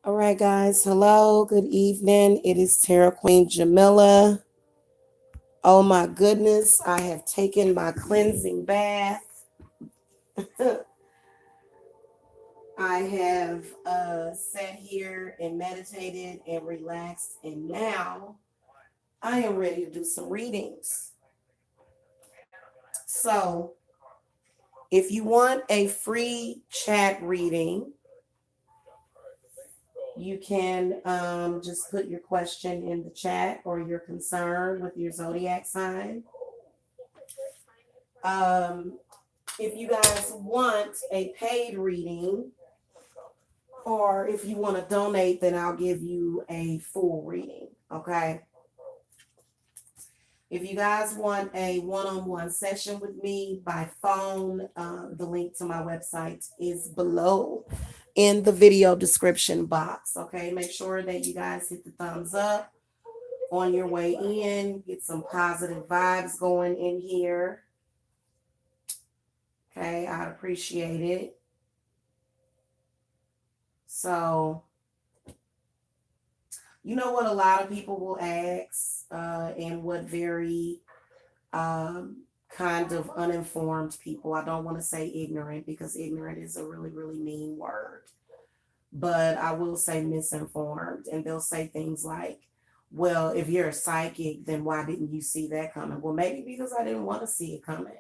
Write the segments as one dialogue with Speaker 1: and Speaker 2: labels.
Speaker 1: All right, guys. Hello. Good evening. It is Terra Queen Jamila. Oh my goodness. I have taken my cleansing bath. I have sat here and meditated and relaxed, and now I am ready to do some readings. So, if you want a free chat reading, you can just put your question in the chat or your concern with your zodiac sign. Um, if you guys want a paid reading, or if you want to donate, then I'll give you a full reading. Okay. If you guys want a one-on-one session with me by phone, the link to my website is below in the video description box. Okay. Make sure that you guys hit the thumbs up on your way in, get some positive vibes going in here. Okay. I'd appreciate it. So, you know what a lot of people will ask, and what very kind of uninformed people, I don't want to say ignorant because ignorant is a really, really mean word, but I will say misinformed. And they'll say things like, well, if you're a psychic, then why didn't you see that coming? Well, maybe because I didn't want to see it coming.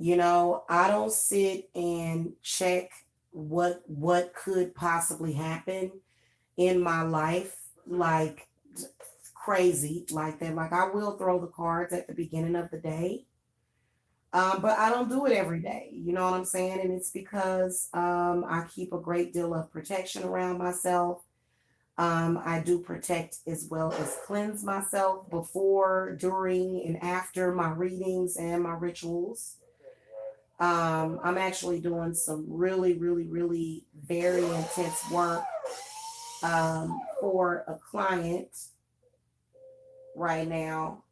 Speaker 1: I don't sit and check what could possibly happen in my life like crazy like that. Like I will throw the cards at the beginning of the day, but I don't do it every day. You know what I'm saying? And it's because I keep a great deal of protection around myself. I do protect as well as cleanse myself before, during, and after my readings and my rituals. I'm actually doing some really, really, really very intense work for a client right now.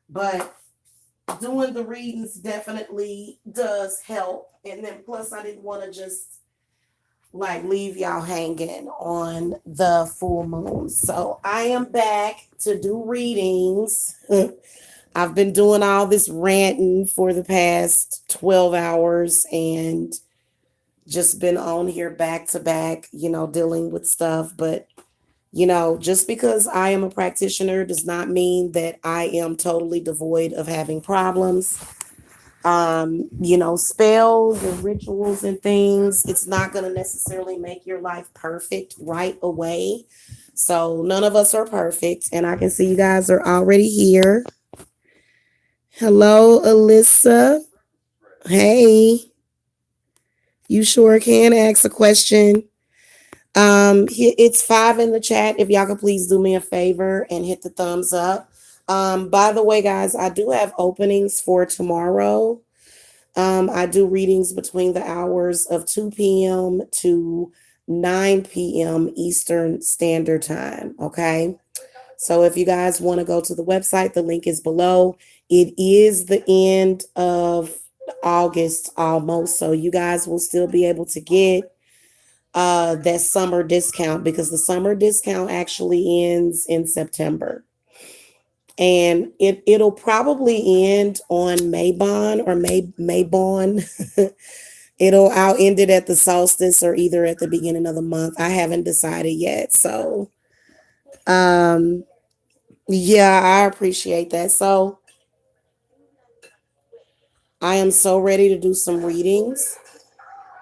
Speaker 1: But doing the readings definitely does help. And then plus, I didn't want to just like leave y'all hanging on the full moon. So I am back to do readings. I've been doing all this ranting for the past 12 hours and just been on here back to back, dealing with stuff. But, just because I am a practitioner does not mean that I am totally devoid of having problems. Spells and rituals and things, it's not going to necessarily make your life perfect right away. So none of us are perfect. And I can see you guys are already here. Hello, Alyssa. Hey, you sure can ask a question. It's 5 in the chat. If y'all could please do me a favor and hit the thumbs up. By the way, guys, I do have openings for tomorrow. I do readings between the hours of 2 p.m. to 9 p.m. Eastern Standard Time. Okay. So if you guys want to go to the website, the link is below. It is the end of August almost. So you guys will still be able to get that summer discount because the summer discount actually ends in September. And it'll probably end on Maybon or Maybon. I'll end it at the solstice or either at the beginning of the month. I haven't decided yet. So um yeah, I appreciate that. So I am so ready to do some readings.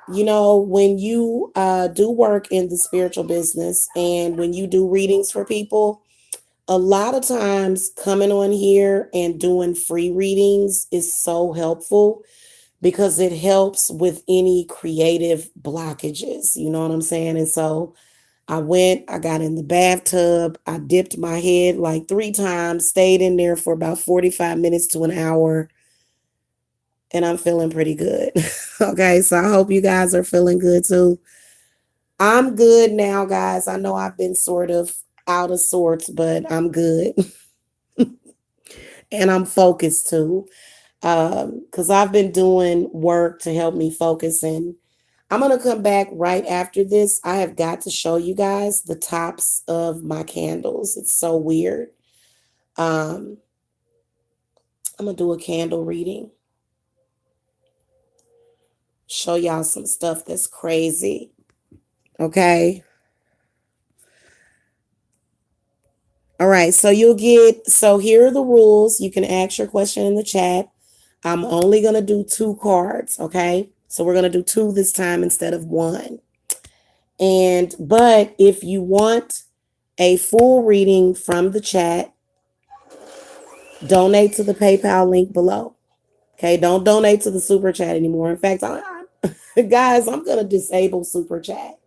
Speaker 1: When you do work in the spiritual business and when you do readings for people, a lot of times coming on here and doing free readings is so helpful because it helps with any creative blockages. You know what I'm saying? And so I got in the bathtub, I dipped my head like 3 times, stayed in there for about 45 minutes to an hour, and I'm feeling pretty good. Okay, so I hope you guys are feeling good too. I'm good now, guys. I know I've been sort of out of sorts, but I'm good. And I'm focused too. Because I've been doing work to help me focus, and I'm going to come back right after this. I have got to show you guys the tops of my candles. It's so weird. Um, I'm going to do a candle reading, show y'all some stuff that's crazy. Okay. All right. So here are the rules. You can ask your question in the chat. I'm only going to do 2 cards. Okay. So we're going to do 2 this time instead of 1. But if you want a full reading from the chat, donate to the PayPal link below. Okay, don't donate to the super chat anymore. In fact, guys, I'm gonna disable super chat.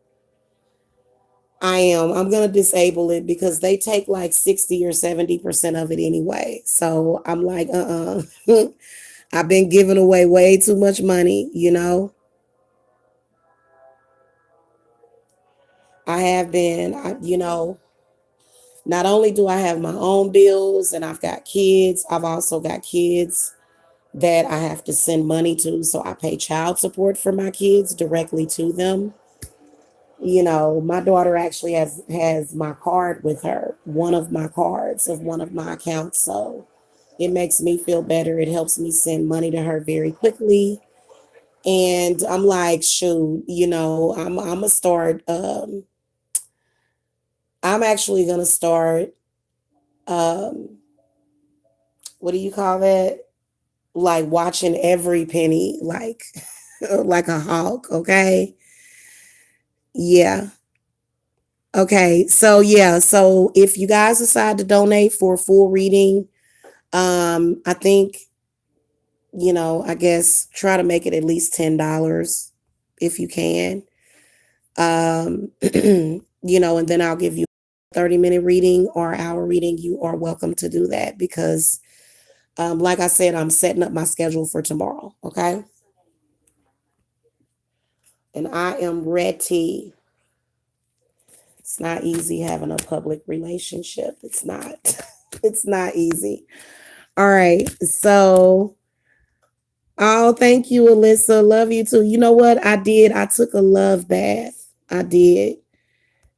Speaker 1: I am. I'm gonna disable it because they take like 60 or 70% of it anyway. So I'm like, I've been giving away way too much money, you know. I have been, not only do I have my own bills and I've got kids, I've also got kids that I have to send money to. So I pay child support for my kids directly to them. You know, my daughter actually has my card with her, one of my cards of one of my accounts. So it makes me feel better. It helps me send money to her very quickly. And I'm like, shoot, I'm gonna start I'm actually gonna start um what do you call that? Like watching every penny like like a hawk, okay? Yeah. Okay. So yeah, so if you guys decide to donate for a full reading, I think, I guess try to make it at least $10 if you can. And then I'll give you a 30-minute reading or hour reading. You are welcome to do that because like I said, I'm setting up my schedule for tomorrow. Okay. And I am ready. It's not easy having a public relationship. It's not. It's not easy. All right. So, oh, thank you, Alyssa. Love you too. You know what I did? I took a love bath. I did.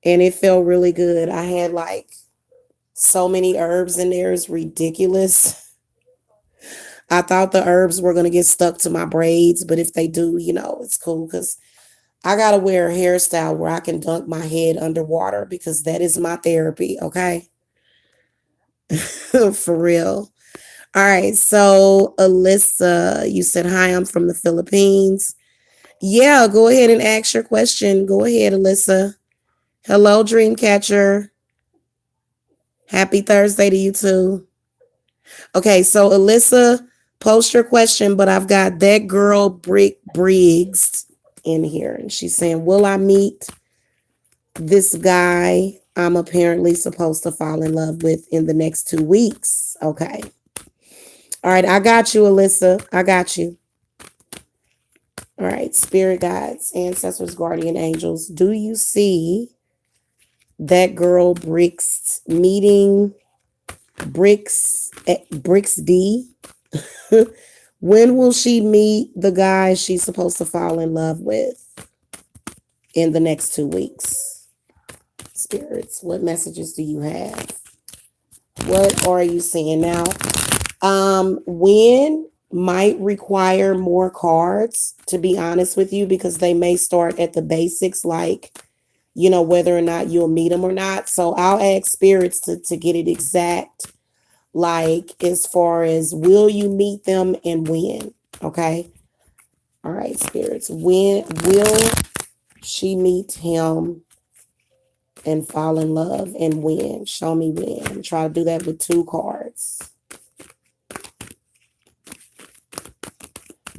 Speaker 1: And it felt really good. I had like so many herbs in there. It's ridiculous. I thought the herbs were going to get stuck to my braids, but if they do, it's cool because I got to wear a hairstyle where I can dunk my head underwater because that is my therapy. Okay. For real. All right. So, Alyssa, you said, hi, I'm from the Philippines. Yeah, go ahead and ask your question. Go ahead, Alyssa. Hello, Dreamcatcher. Happy Thursday to you too. Okay, so Alyssa, post your question, but I've got that girl Brick Briggs in here. And she's saying, will I meet this guy I'm apparently supposed to fall in love with in the next 2 weeks? Okay. All right, I got you, Alyssa. I got you. All right, spirit guides, ancestors, guardian angels. Do you see that girl Bricks meeting Bricks D? When will she meet the guy she's supposed to fall in love with in the next 2 weeks? Spirits, what messages do you have? What are you seeing now? When might require more cards, to be honest with you, because they may start at the basics, like, whether or not you'll meet them or not. So I'll ask spirits to get it exact, like as far as will you meet them and when? Okay. All right, spirits. When will she meet him and fall in love and when? Show me when. Try to do that with 2 cards.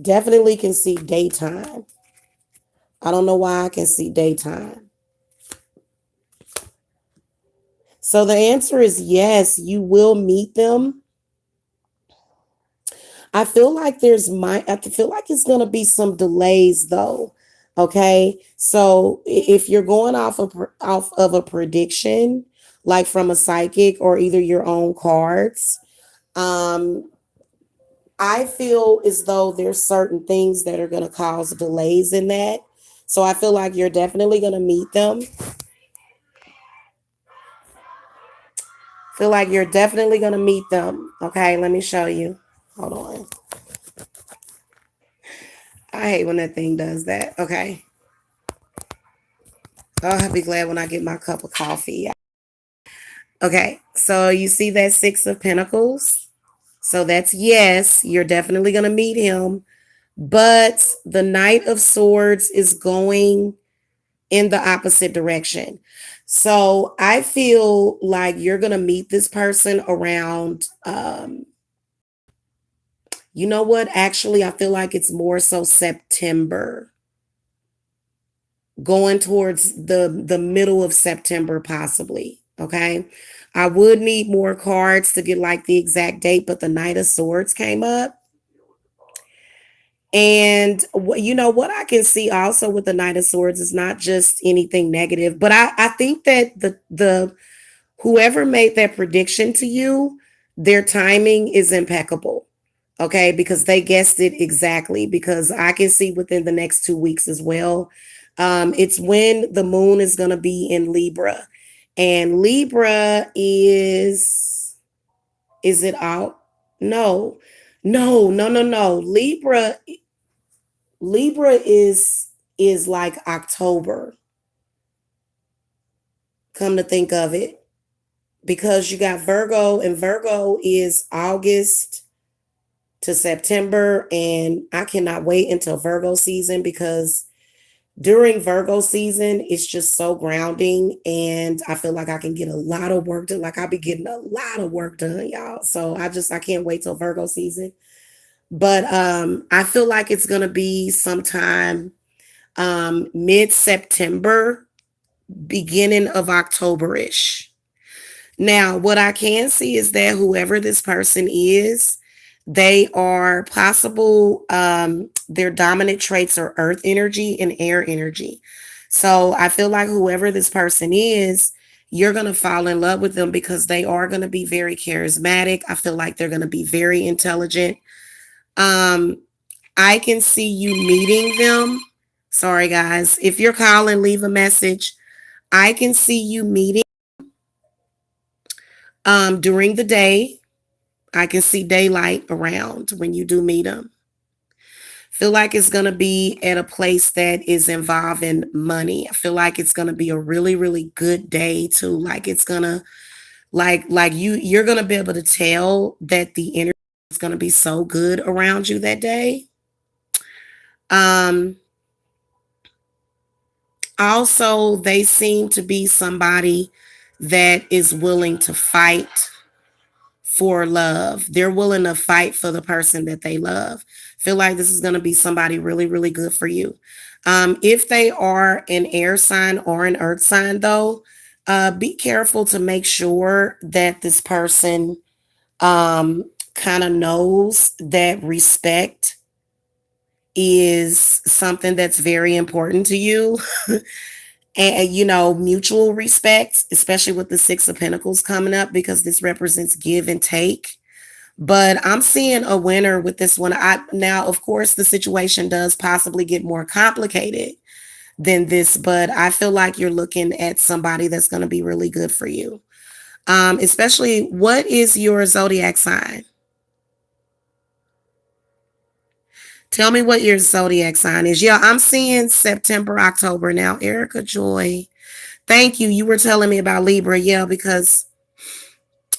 Speaker 1: Definitely can see daytime. I don't know why I can see daytime. So the answer is yes, you will meet them. I feel like I feel like it's going to be some delays though. Okay? So if you're going off of a prediction like from a psychic or either your own cards, um I feel as though there's certain things that are going to cause delays in that. So I feel like you're definitely going to meet them. Feel like you're definitely going to meet them. Okay, let me show you. Hold on. I hate when that thing does that. Okay. Oh, I'll be glad when I get my cup of coffee. Okay, so you see that Six of Pentacles? So that's yes, you're definitely going to meet him. But the Knight of Swords is going in the opposite direction. So I feel like you're going to meet this person around, you know what? Actually, I feel like it's more so September, going towards the middle of September, possibly. Okay. I would need more cards to get like the exact date, but the Knight of Swords came up. And you know what I can see also with the Knight of Swords is not just anything negative, but I think that the whoever made that prediction to you, their timing is impeccable. Okay, because they guessed it exactly. Because I can see within the next 2 weeks as well. It's when the moon is going to be in Libra, and Libra is it out? No, no, no, no, no. Libra is like October. Come to think of it, because you got Virgo, and Virgo is August to September, and I cannot wait until Virgo season, because during Virgo season it's just so grounding, and I feel like I can get a lot of work done. Like I'll be getting a lot of work done, y'all. So I can't wait till Virgo season. But I feel like it's gonna be sometime mid-September, beginning of October-ish. Now, what I can see is that whoever this person is, they are possible, their dominant traits are earth energy and air energy. So I feel like whoever this person is, you're going to fall in love with them because they are going to be very charismatic. I feel like they're going to be very intelligent. Um, I can see you meeting them. Sorry, guys. If you're calling, leave a message. I can see you meeting during the day. I can see daylight around when you do meet them. Feel like it's going to be at a place that is involving money. I feel like it's going to be a really, really good day too. Like it's going to, like you're going to be able to tell that the energy is going to be so good around you that day. Um, Also, they seem to be somebody that is willing to fight for love. They're willing to fight for the person that they love. Feel like this is going to be somebody really, really good for you. If they are an air sign or an earth sign, though, be careful to make sure that this person kind of knows that respect is something that's very important to you. And you know, mutual respect, especially with the Six of Pentacles coming up, because this represents give and take. But I'm seeing a winner with this one. Now, of course, the situation does possibly get more complicated than this, but I feel like you're looking at somebody that's going to be really good for you. Especially, what is your zodiac sign? Tell me what your zodiac sign is. Yeah, I'm seeing September, October now. Erica Joy. Thank you. You were telling me about Libra. Yeah, because,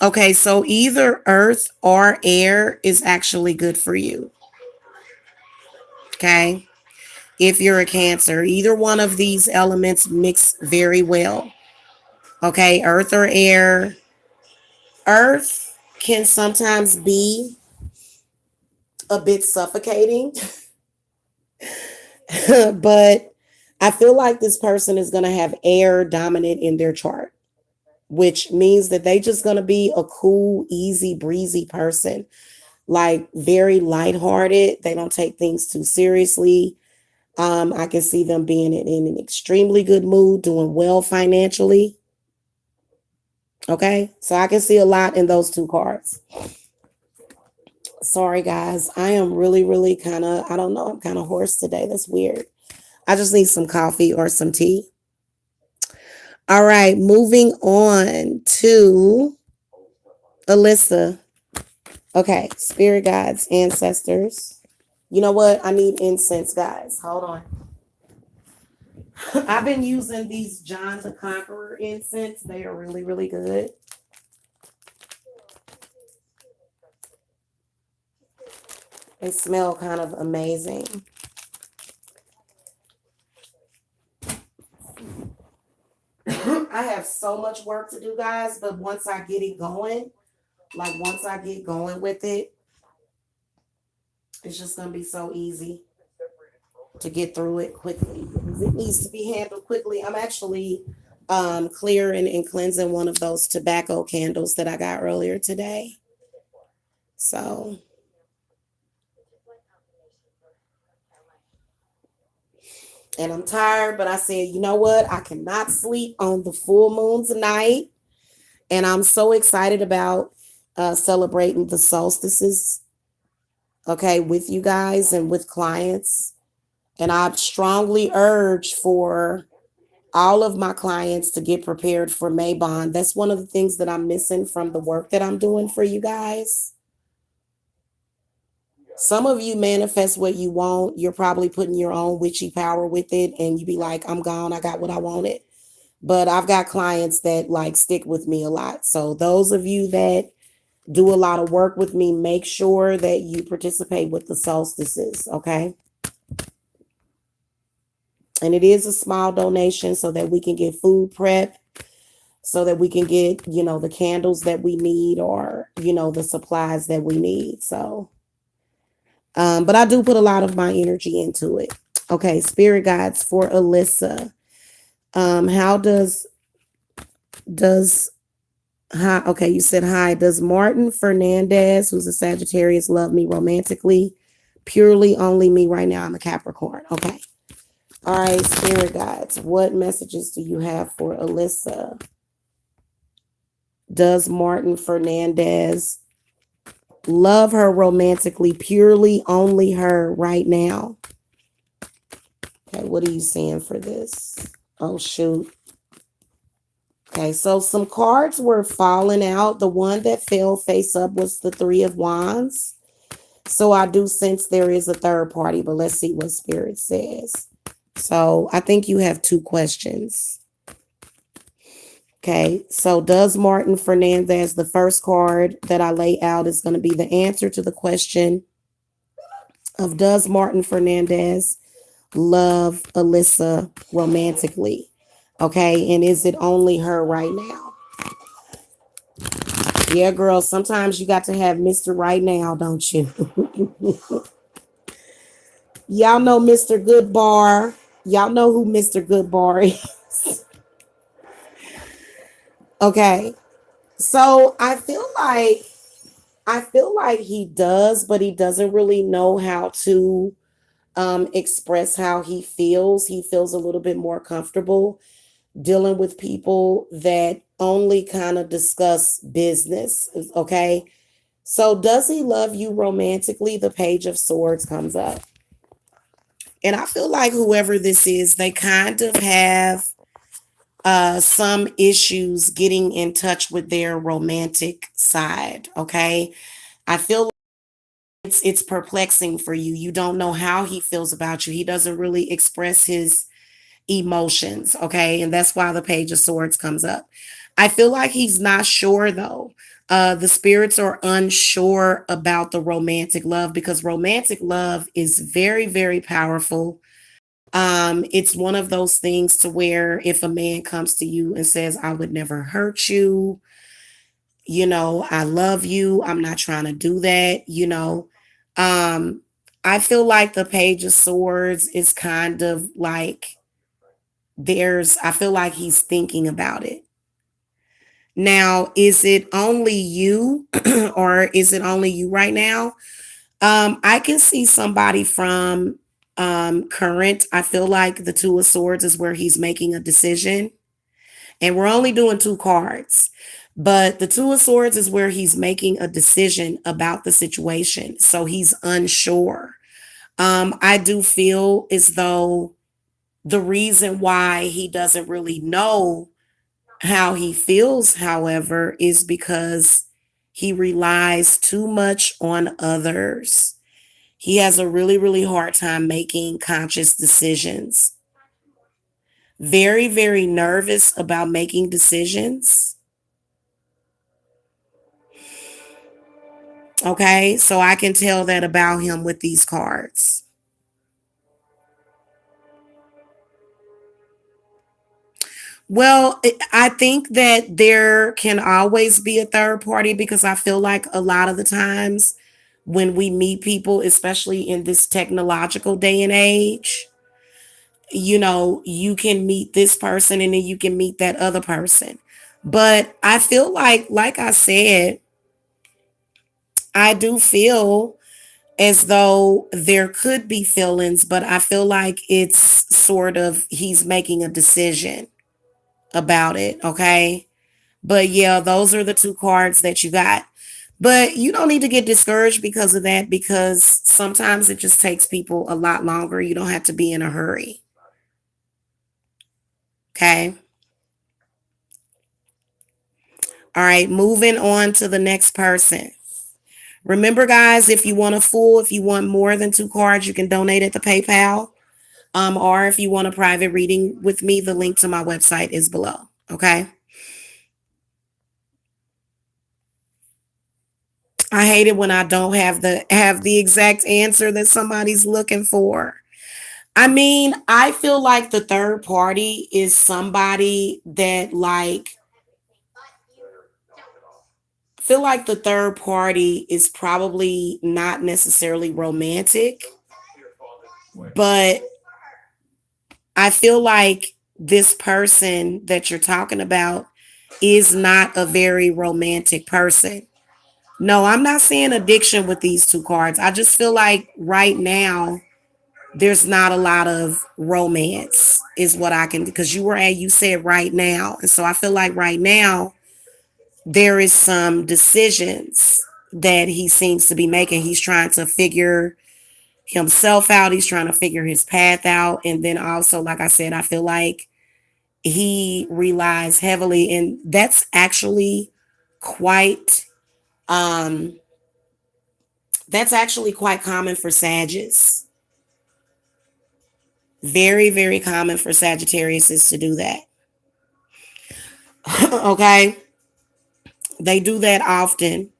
Speaker 1: okay, so either earth or air is actually good for you. Okay. If you're a Cancer, either one of these elements mix very well. Okay. Earth or air. Earth can sometimes be a bit suffocating, but I feel like this person is going to have air dominant in their chart, which means that they just going to be a cool, easy, breezy person, like very lighthearted. They don't take things too seriously. I can see them being in an extremely good mood, doing well financially. Okay, so I can see a lot in those two cards. Sorry, guys. I am really, really kind of, I don't know, I'm kind of hoarse today. That's weird. I just need some coffee or some tea. All right, moving on to Alyssa. Okay, spirit guides, ancestors. You know what? I need incense, guys. Hold on. I've been using these John the Conqueror incense. They are really, really good. They smell kind of amazing. I have so much work to do, guys, but once I get it going, like once I get going with it, it's just going to be so easy to get through it quickly because it needs to be handled quickly. I'm actually clearing and cleansing one of those tobacco candles that I got earlier today. So, and I'm tired, but I said, you know what? I cannot sleep on the full moon tonight. And I'm so excited about celebrating the solstices, okay, with you guys and with clients. And I strongly urge for all of my clients to get prepared for Maybon. That's one of the things that I'm missing from the work that I'm doing for you guys. Some of you manifest what you want. You're probably putting your own witchy power with it, and you be like, I'm gone. I got what I wanted. But I've got clients that like stick with me a lot. So those of you that do a lot of work with me, make sure that you participate with the solstices, okay? And it is a small donation so that we can get food prep, so that we can get, the candles that we need or, the supplies that we need. So, but I do put a lot of my energy into it. Okay, spirit guides for Alyssa. How does hi, okay, you said hi. Does Martin Fernandez, who's a Sagittarius, love me romantically? Purely only me right now. I'm a Capricorn. Okay. All right, spirit guides. What messages do you have for Alyssa? Does Martin Fernandez love her romantically, purely only her right now? Okay, what are you saying for this? Oh, shoot. Okay, so some cards were falling out. The one that fell face up was the Three of Wands. So I do sense there is a third party, but let's see what Spirit says. So I think you have two questions. Okay, so does Martin Fernandez, the first card that I lay out is going to be the answer to the question of does Martin Fernandez love Alyssa romantically? Okay, and is it only her right now? Yeah, girl, sometimes you got to have Mr. Right Now, don't you? Y'all know Mr. Goodbar. Y'all know who Mr. Goodbar is. Okay. So I feel like he does, but he doesn't really know how to express how he feels. He feels a little bit more comfortable dealing with people that only kind of discuss business. Okay. So does he love you romantically? The Page of Swords comes up. And I feel like whoever this is, they kind of have some issues getting in touch with their romantic side. Okay. I feel like it's perplexing for you. You don't know how he feels about you. He doesn't really express his emotions. Okay. And that's why the Page of Swords comes up. I feel like he's not sure though. The spirits are unsure about the romantic love because romantic love is very, very powerful. It's one of those things to where if a man comes to you and says, I would never hurt you, I love you, I'm not trying to do that. Um, I feel like the Page of Swords is kind of like I feel like he's thinking about it. Now, is it only you or is it only you right now? I can see somebody from current. I feel like the Two of Swords is where he's making a decision. And we're only doing two cards. But the Two of Swords is where he's making a decision about the situation. So he's unsure. I do feel as though The reason why he doesn't really know how he feels, however, is because he relies too much on others. He has a really, really hard time making conscious decisions. Very, very nervous about making decisions. Okay, so I can tell that about him with these cards. Well, I think that there can always be a third party because I feel like a lot of the times when we meet people, especially in this technological day and age, you can meet this person and then you can meet that other person. But I feel like I said, I do feel as though there could be feelings, but I feel like it's sort of he's making a decision about it. Okay. But yeah, those are the two cards that you got. But you don't need to get discouraged because of that, because sometimes it just takes people a lot longer. You don't have to be in a hurry. Okay. All right. Moving on to the next person. Remember, guys, if you want more than two cards, you can donate at the PayPal. Or if you want a private reading with me, the link to my website is below. Okay. I hate it when I don't have the exact answer that somebody's looking for. I mean, I feel like the third party is somebody that feel like the third party is probably not necessarily romantic, but I feel like this person that you're talking about is not a very romantic person. No, I'm not saying addiction with these two cards. I just feel like right now there's not a lot of romance is what I can, because you said right now. And so I feel like right now there is some decisions that he seems to be making. He's trying to figure himself out. He's trying to figure his path out. And then also, like I said, I feel like he relies heavily, and quite um that's actually quite common for Sagittarius. Very, very common for Sagittarius is to do that. Okay. They do that often,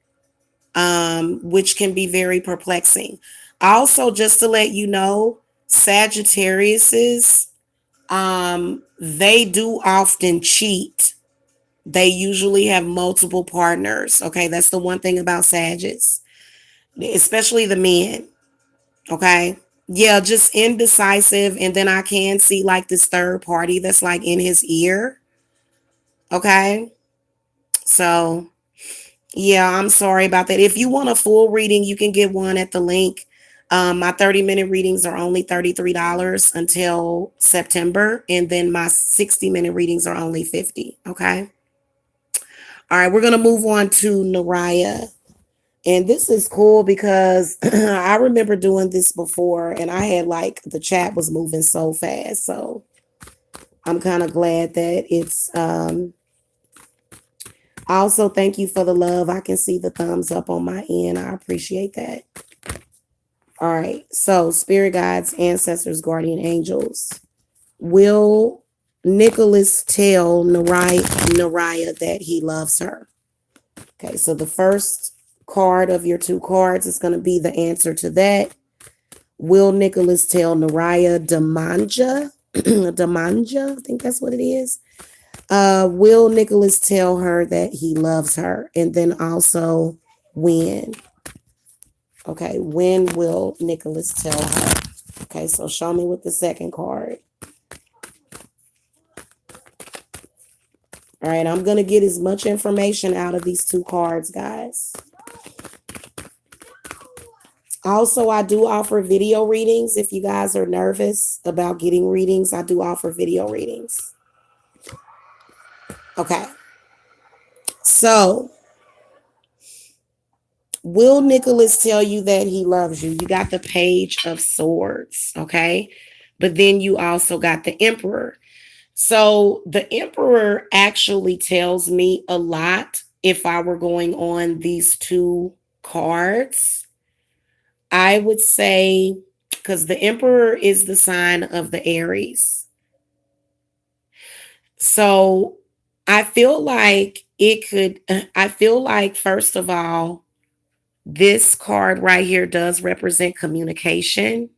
Speaker 1: which can be very perplexing. Also, just to let you know, Sagittariuses, they do often cheat. They usually have multiple partners. Okay, that's the one thing about Sagittarius, especially the men. Okay, yeah, just indecisive, and then I can see like this third party that's like in his ear. Okay, so yeah, I'm sorry about that. If you want a full reading, you can get one at the link. My 30-minute readings are only $33 until September, and then my 60-minute readings are only $50. Okay. All right, we're gonna move on to Naraya. And this is cool because I remember doing this before and I had like the chat was moving so fast. So I'm kind of glad that it's also, thank you for the love. I can see the thumbs up on my end. I appreciate that. All right. So, spirit guides, ancestors, guardian angels. Will Nicholas tell Naraya that he loves her? Okay. So, the first card of your two cards is going to be the answer to that. Will Nicholas tell Naraya Damanja? Damanja, I think that's what it is. Will Nicholas tell her that he loves her? And then also when? Okay, when will Nicholas tell her? Okay, so show me with the second card. All right, I'm going to get as much information out of these two cards, guys. Also, I do offer video readings. If you guys are nervous about getting readings, I do offer video readings. Okay. So, will Nicholas tell you that he loves you? You got the Page of Swords, okay? But then you also got the Emperor. So the Emperor actually tells me a lot if I were going on these two cards. I would say, because the Emperor is the sign of the Aries. So I feel like, first of all, this card right here does represent communication.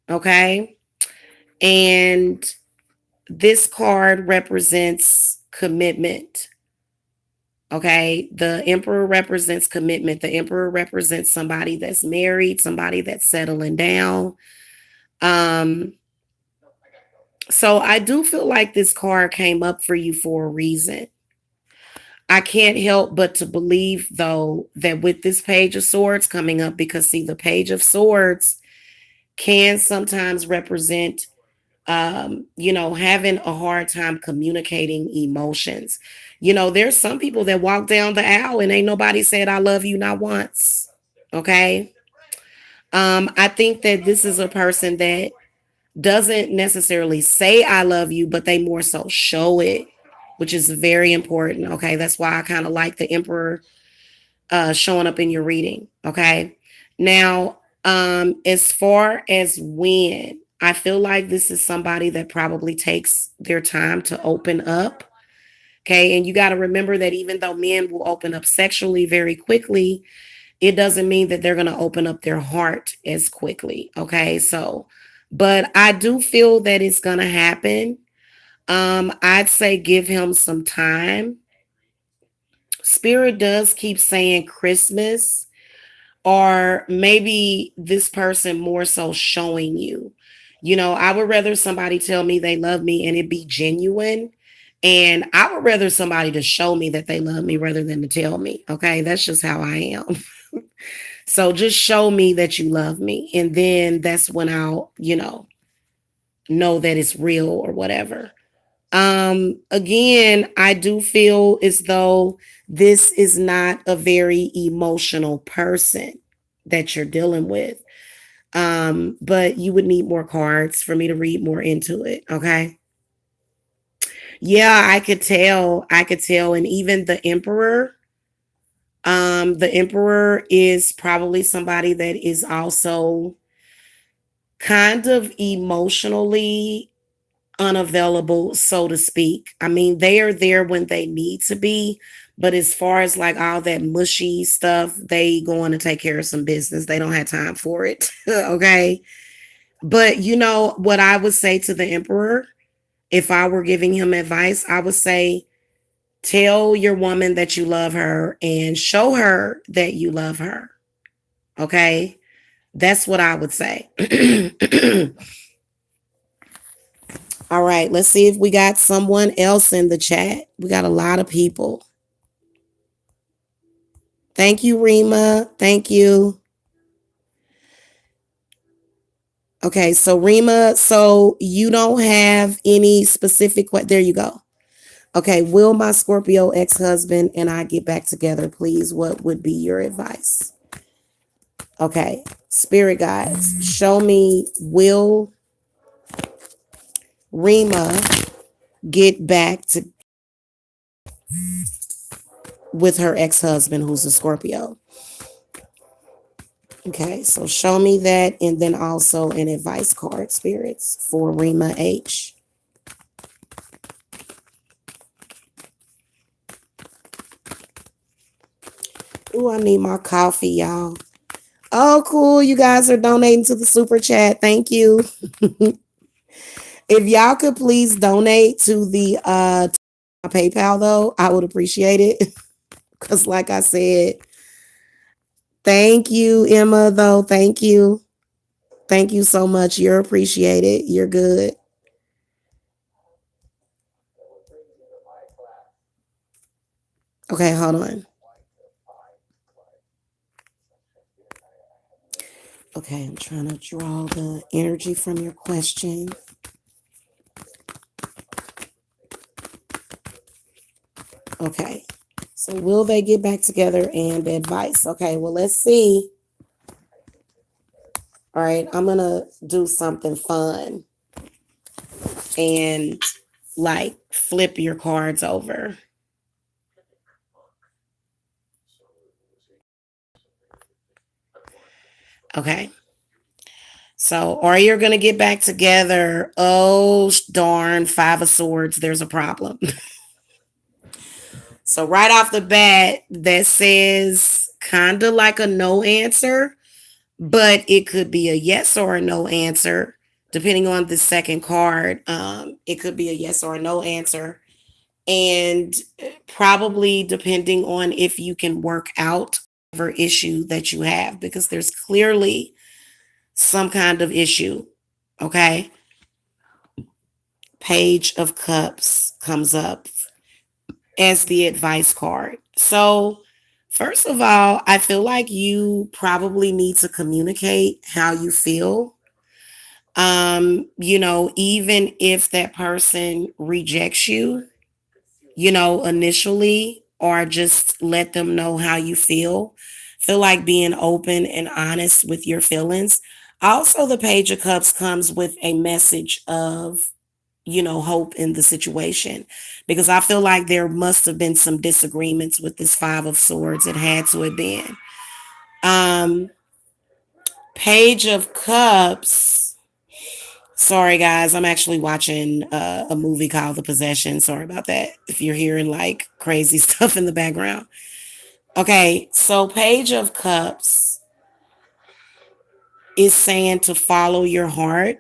Speaker 1: Okay. And this card represents commitment. Okay. The Emperor represents commitment. The Emperor represents somebody that's married, somebody that's settling down. Um, so I do feel like this card came up for you for a reason. I can't help but to believe, though, that with this Page of Swords coming up, because see, the Page of Swords can sometimes represent, having a hard time communicating emotions. There's some people that walk down the aisle and ain't nobody said, I love you, not once. Okay. I think that this is a person that doesn't necessarily say, I love you, but they more so show it, which is very important. Okay. That's why I kind of like the Emperor showing up in your reading. Okay. Now, as far as when, I feel like this is somebody that probably takes their time to open up. Okay. And you got to remember that even though men will open up sexually very quickly, it doesn't mean that they're going to open up their heart as quickly. Okay. So, but I do feel that it's going to happen. I'd say give him some time. Spirit does keep saying Christmas, or maybe this person more so showing you. I would rather somebody tell me they love me and it be genuine. And I would rather somebody to show me that they love me rather than to tell me. Okay. That's just how I am. So just show me that you love me. And then that's when I'll, know that it's real or whatever. Again, I do feel as though this is not a very emotional person that you're dealing with. But you would need more cards for me to read more into it. Okay. Yeah, I could tell. And even the Emperor is probably somebody that is also kind of emotionally unavailable, so to speak. I mean, they are there when they need to be, but as far as like all that mushy stuff, they going to take care of some business. They don't have time for it. Okay. But what I would say to the Emperor, if I were giving him advice, I would say, tell your woman that you love her and show her that you love her. Okay. That's what I would say. All right, let's see if we got someone else in the chat. We got a lot of people. Thank you, Rima. Thank you. Okay, so Rima, so you don't have any specific there you go. Okay, will my Scorpio ex-husband and I get back together, please? What would be your advice? Okay, spirit guides, show me, will Rima get back to with her ex-husband who's a Scorpio? Okay, so show me that, and then also an advice card, spirits, for Rima H. Ooh, I need my coffee, y'all. Oh, cool. You guys are donating to the super chat. Thank you. If y'all could please donate to the PayPal, though, I would appreciate it. Because like I said, thank you, Emma, though. Thank you. Thank you so much. You're appreciated. You're good. Okay, hold on. Okay, I'm trying to draw the energy from your question. Okay, so will they get back together and advice? Okay, well, let's see. All right, I'm gonna do something fun and like flip your cards over. Okay. So, or you're going to get back together. Oh, darn, Five of Swords, there's a problem. So, right off the bat, that says kind of like a no answer, but it could be a yes or a no answer, depending on the second card. It could be a yes or a no answer. And probably depending on if you can work out whatever issue that you have, because there's clearly some kind of issue. Okay. Page of Cups comes up as the advice card. So, first of all, I feel like you probably need to communicate how you feel. Even if that person rejects you, initially, or just let them know how you feel. Feel like being open and honest with your feelings. Also, the Page of Cups comes with a message of hope in the situation, because I feel like there must have been some disagreements with this Five of Swords. It had to have been. Um, Page of Cups. Sorry, guys. I'm actually watching a movie called The Possession. Sorry about that. If you're hearing like crazy stuff in the background. Okay. So, Page of Cups is saying to follow your heart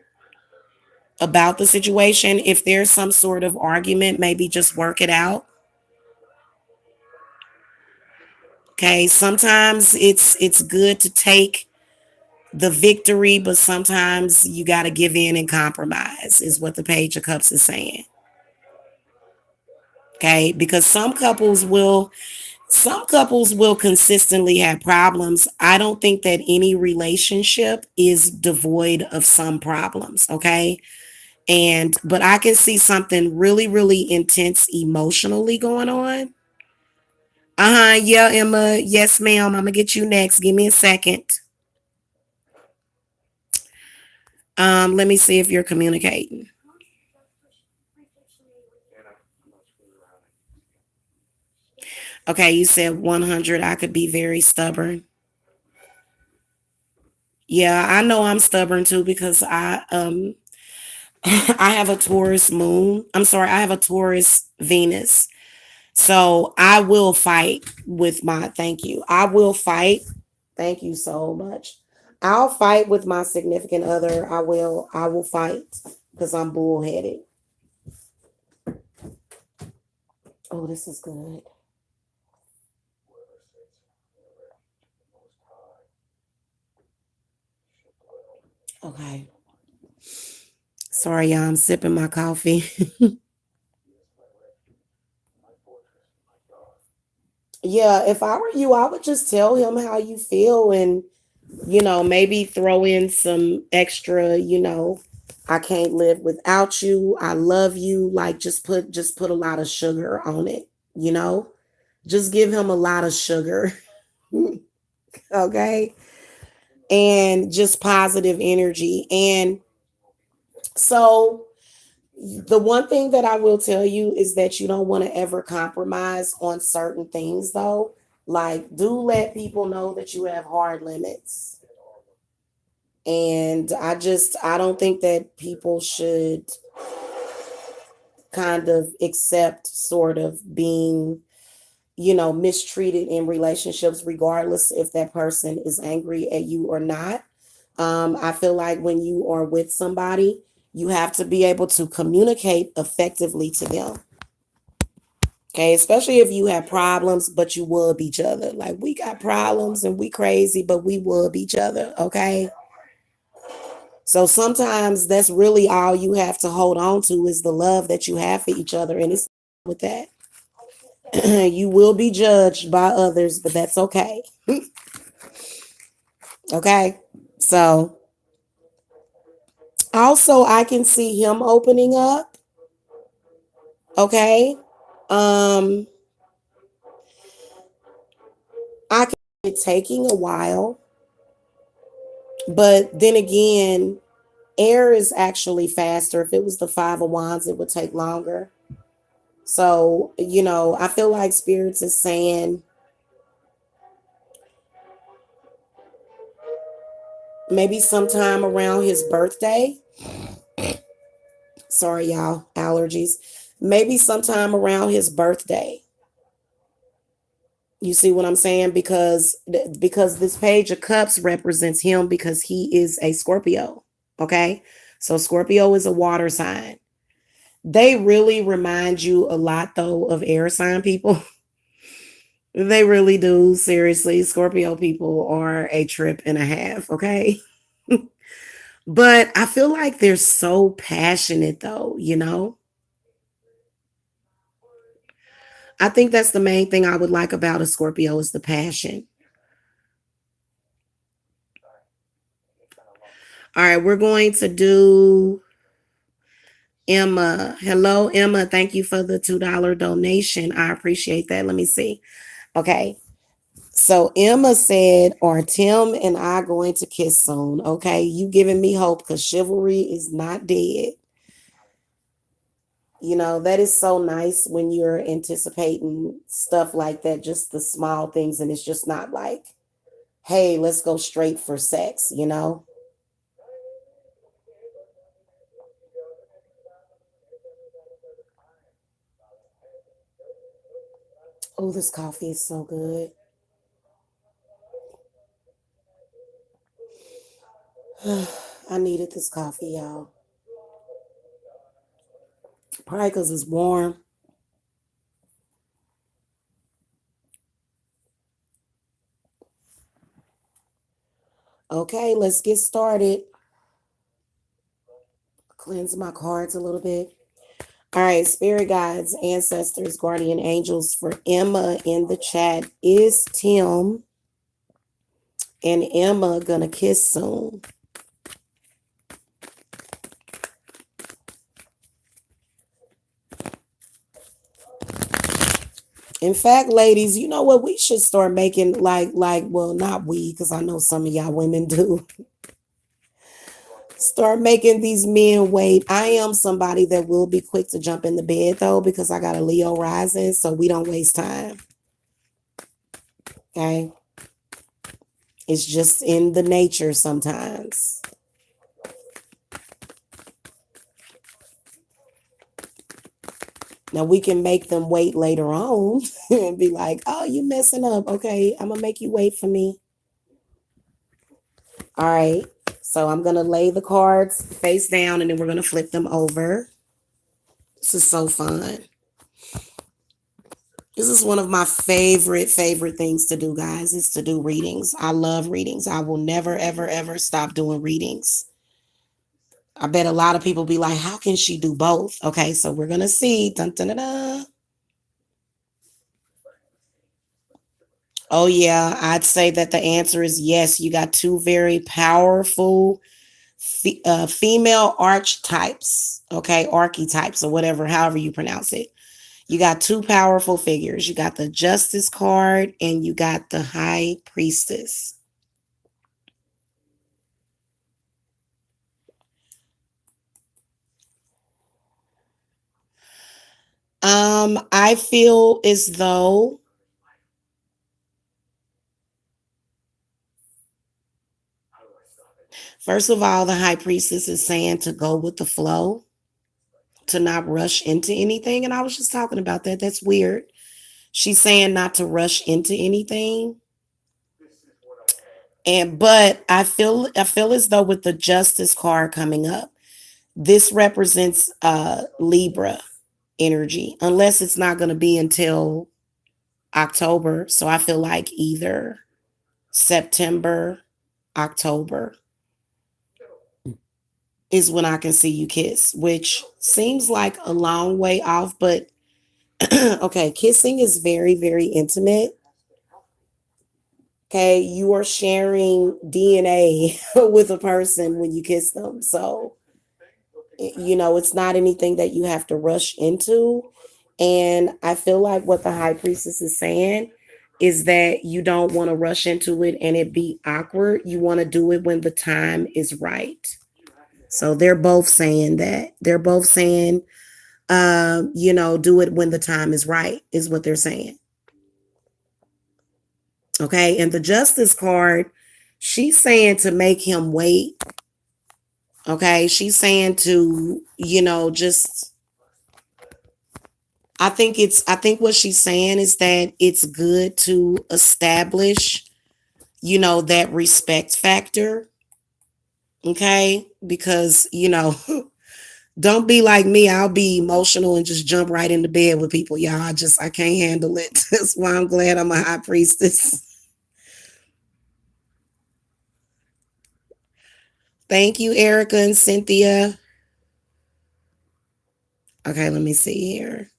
Speaker 1: about the situation. If there's some sort of argument, maybe just work it out. Okay, sometimes it's good to take the victory, but sometimes you got to give in and compromise, is what the Page of Cups is saying. Okay, because some couples will consistently have problems. I don't think that any relationship is devoid of some problems, okay? And but I can see something really really intense emotionally going on. Uh-huh, yeah, Emma. Yes, ma'am. I'm gonna get you next. Give me a second. Let me see if you're communicating. Okay, you said 100. I could be very stubborn. Yeah, I know I'm stubborn too, because I I have a Taurus moon. I'm sorry, I have a Taurus Venus. So I will fight with my thank you. I will fight. Thank you so much. I'll fight with my significant other. I will fight because I'm bullheaded. Oh, this is good. Okay. Sorry, y'all. I'm sipping my coffee. Yeah, if I were you, I would just tell him how you feel, and maybe throw in some extra, I can't live without you. I love you. Like just put a lot of sugar on it, you know? Just give him a lot of sugar. Okay? And just positive energy. And so the one thing that I will tell you is that you don't want to ever compromise on certain things, though. Like, do let people know that you have hard limits. And I don't think that people should kind of accept sort of being, mistreated in relationships, regardless if that person is angry at you or not. I feel like when you are with somebody, you have to be able to communicate effectively to them. Okay, especially if you have problems, but you love each other. Like, we got problems and we crazy, but we love each other. Okay. So sometimes that's really all you have to hold on to is the love that you have for each other. And it's with that. You will be judged by others, but that's okay. Okay. So also I can see him opening up. Okay. Um, I can see it taking a while. But then again, air is actually faster. If it was the Five of Wands, it would take longer. So, I feel like Spirits is saying maybe sometime around his birthday. Sorry, y'all, allergies. Maybe sometime around his birthday. You see what I'm saying? Because this Page of Cups represents him because he is a Scorpio. Okay? So Scorpio is a water sign. They really remind you a lot though of air sign people. They really do. Seriously, Scorpio people are a trip and a half, okay? But I feel like they're so passionate though. I think that's the main thing I would like about a Scorpio is the passion. All right, we're going to do Emma. Hello, Emma. Thank you for the $2 donation. I appreciate that. Let me see. Okay. So Emma said, are Tim and I going to kiss soon? Okay, you giving me hope because chivalry is not dead. That is so nice when you're anticipating stuff like that, just the small things, and it's just not like, hey, let's go straight for sex. Oh, this coffee is so good. I needed this coffee, y'all. Probably because it's warm. Okay, let's get started. Cleanse my cards a little bit. All right, spirit guides, ancestors, guardian angels for Emma in the chat. Is Tim and Emma gonna kiss soon? In fact, ladies, you know what? We should start making well, not we, because I know some of y'all women do. Start making these men wait. I am somebody that will be quick to jump in the bed though, because I got a Leo rising, so we don't waste time. Okay. It's just in the nature sometimes. Now we can make them wait later on and be like, oh, you messing up. Okay, I'm gonna make you wait for me. All right. So I'm gonna lay the cards face down and then we're gonna flip them over. This is so fun. This is one of my favorite things to do, guys, is to do readings. I love readings. I will never, ever, ever stop doing readings. I bet a lot of people be like, how can she do both? Okay, so we're gonna see. Dun, dun, dun, dun. Oh, yeah, I'd say that the answer is yes. You got two very powerful female archetypes, okay, archetypes or whatever, however you pronounce it. You got two powerful figures. You got the Justice card and you got the High Priestess. I feel as though first of all, the High Priestess is saying to go with the flow, to not rush into anything. And I was just talking about that. That's weird. She's saying not to rush into anything. But I feel as though with the Justice card coming up, this represents Libra energy, unless it's not going to be until October. So I feel like either September, October is when I can see you kiss, which seems like a long way off, but okay, kissing is very, very intimate. Okay, you are sharing DNA with a person when you kiss them. So, it's not anything that you have to rush into. And I feel like what the High Priestess is saying is that you don't want to rush into it and it be awkward. You want to do it when the time is right. So they're both saying that. They're both saying, do it when the time is right, is what they're saying. Okay. And the justice card, she's saying to make him wait. Okay. She's saying to, just, I think what she's saying is that it's good to establish, that respect factor. Okay. Because, don't be like me. I'll be emotional and just jump right into bed with people. Y'all, I can't handle it. That's why I'm glad I'm a high priestess. Thank you, Erica and Cynthia. Okay, let me see here.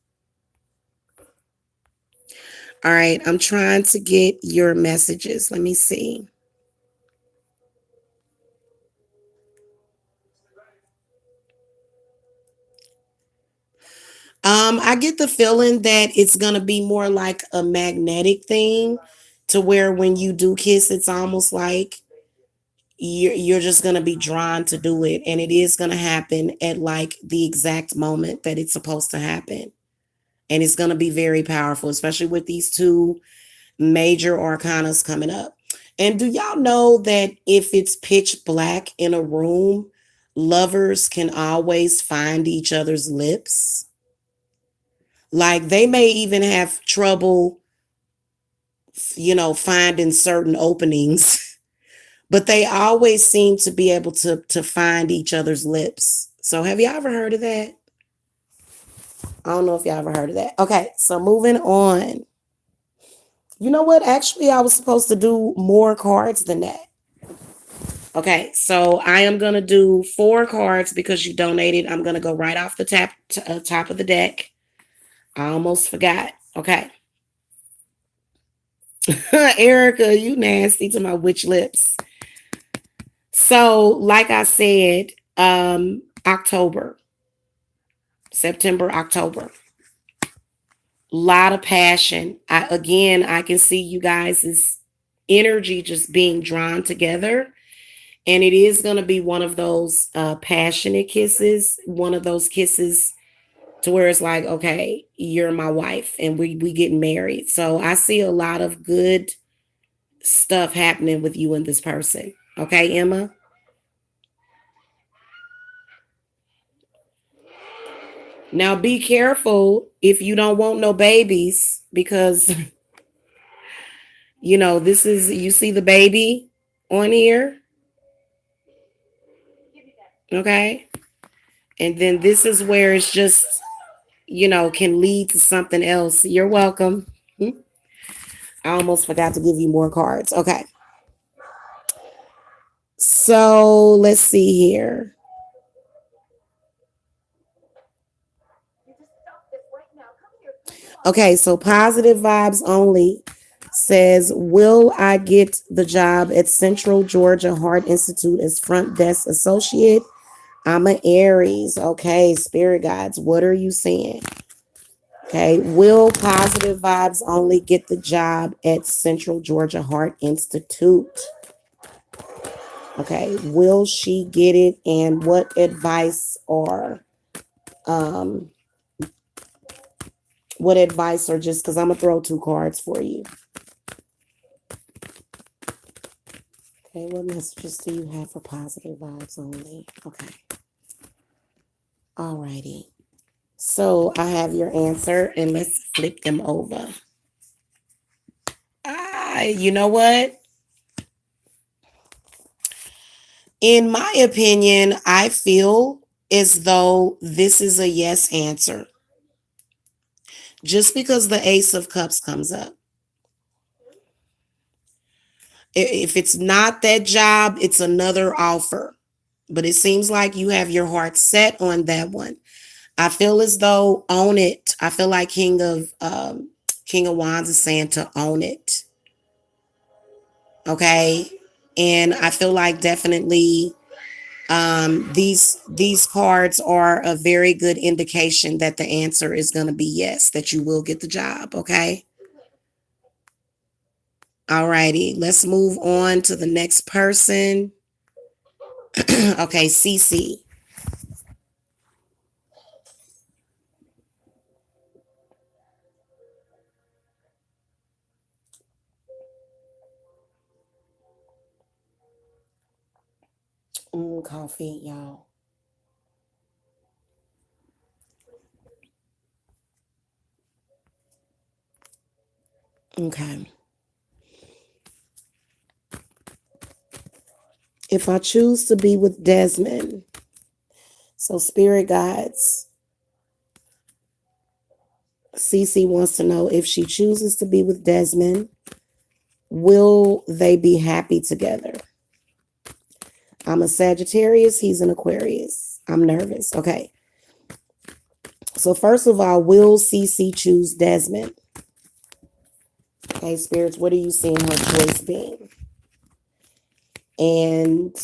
Speaker 1: All right, I'm trying to get your messages. Let me see. I get the feeling that it's gonna be more like a magnetic thing, to where when you do kiss, it's almost like you're just gonna be drawn to do it, and it is gonna happen at like the exact moment that it's supposed to happen, and it's gonna be very powerful, especially with these two major arcanas coming up. And do y'all know that if it's pitch black in a room, lovers can always find each other's lips? Like they may even have trouble, finding certain openings, but they always seem to be able to find each other's lips. So have y'all ever heard of that? I don't know if y'all ever heard of that. Okay, so moving on. You know what? Actually, I was supposed to do more cards than that. Okay, so I am going to do 4 cards because you donated. I'm going to go right off the top of the deck. I almost forgot. Okay. Erica, you nasty to my witch lips. So, like I said, October, September, October. Lot of passion. I can see you guys' energy just being drawn together. And it is going to be one of those passionate kisses, one of those kisses to where it's like, okay, you're my wife and we getting married. So I see a lot of good stuff happening with you and this person. Okay, Emma? Now be careful if you don't want no babies, because this is, you see the baby on here. Okay. And then this is where it's just, can lead to something else. You're welcome. I almost forgot to give you more cards. Okay. So let's see here. Okay, so positive vibes only says, will I get the job at Central Georgia Heart Institute as front desk associate? I'm an Aries. Okay, spirit guides, what are you saying? Okay, will positive vibes only get the job at Central Georgia Heart Institute? Okay, will she get it? And what advice um or just because I'm gonna throw 2 cards for you. Okay, what messages do you have for positive vibes only? Okay. Alrighty. So I have your answer and let's flip them over. You know what? In my opinion, I feel as though this is a yes answer. Just because the Ace of Cups comes up. If it's not that job, it's another offer. But it seems like you have your heart set on that one. I feel as though own it. I feel like King of Wands is saying to own it. Okay. And I feel like definitely these cards are a very good indication that the answer is going to be yes, that you will get the job. Okay. All righty, let's move on to the next person. Okay, Cece. Coffee, y'all. Okay. If I choose to be with Desmond, so spirit guides, Cece wants to know if she chooses to be with Desmond, will they be happy together? I'm a Sagittarius, he's an Aquarius. I'm nervous. Okay. So, first of all, will Cece choose Desmond? Okay, spirits, what are you seeing her choice being? And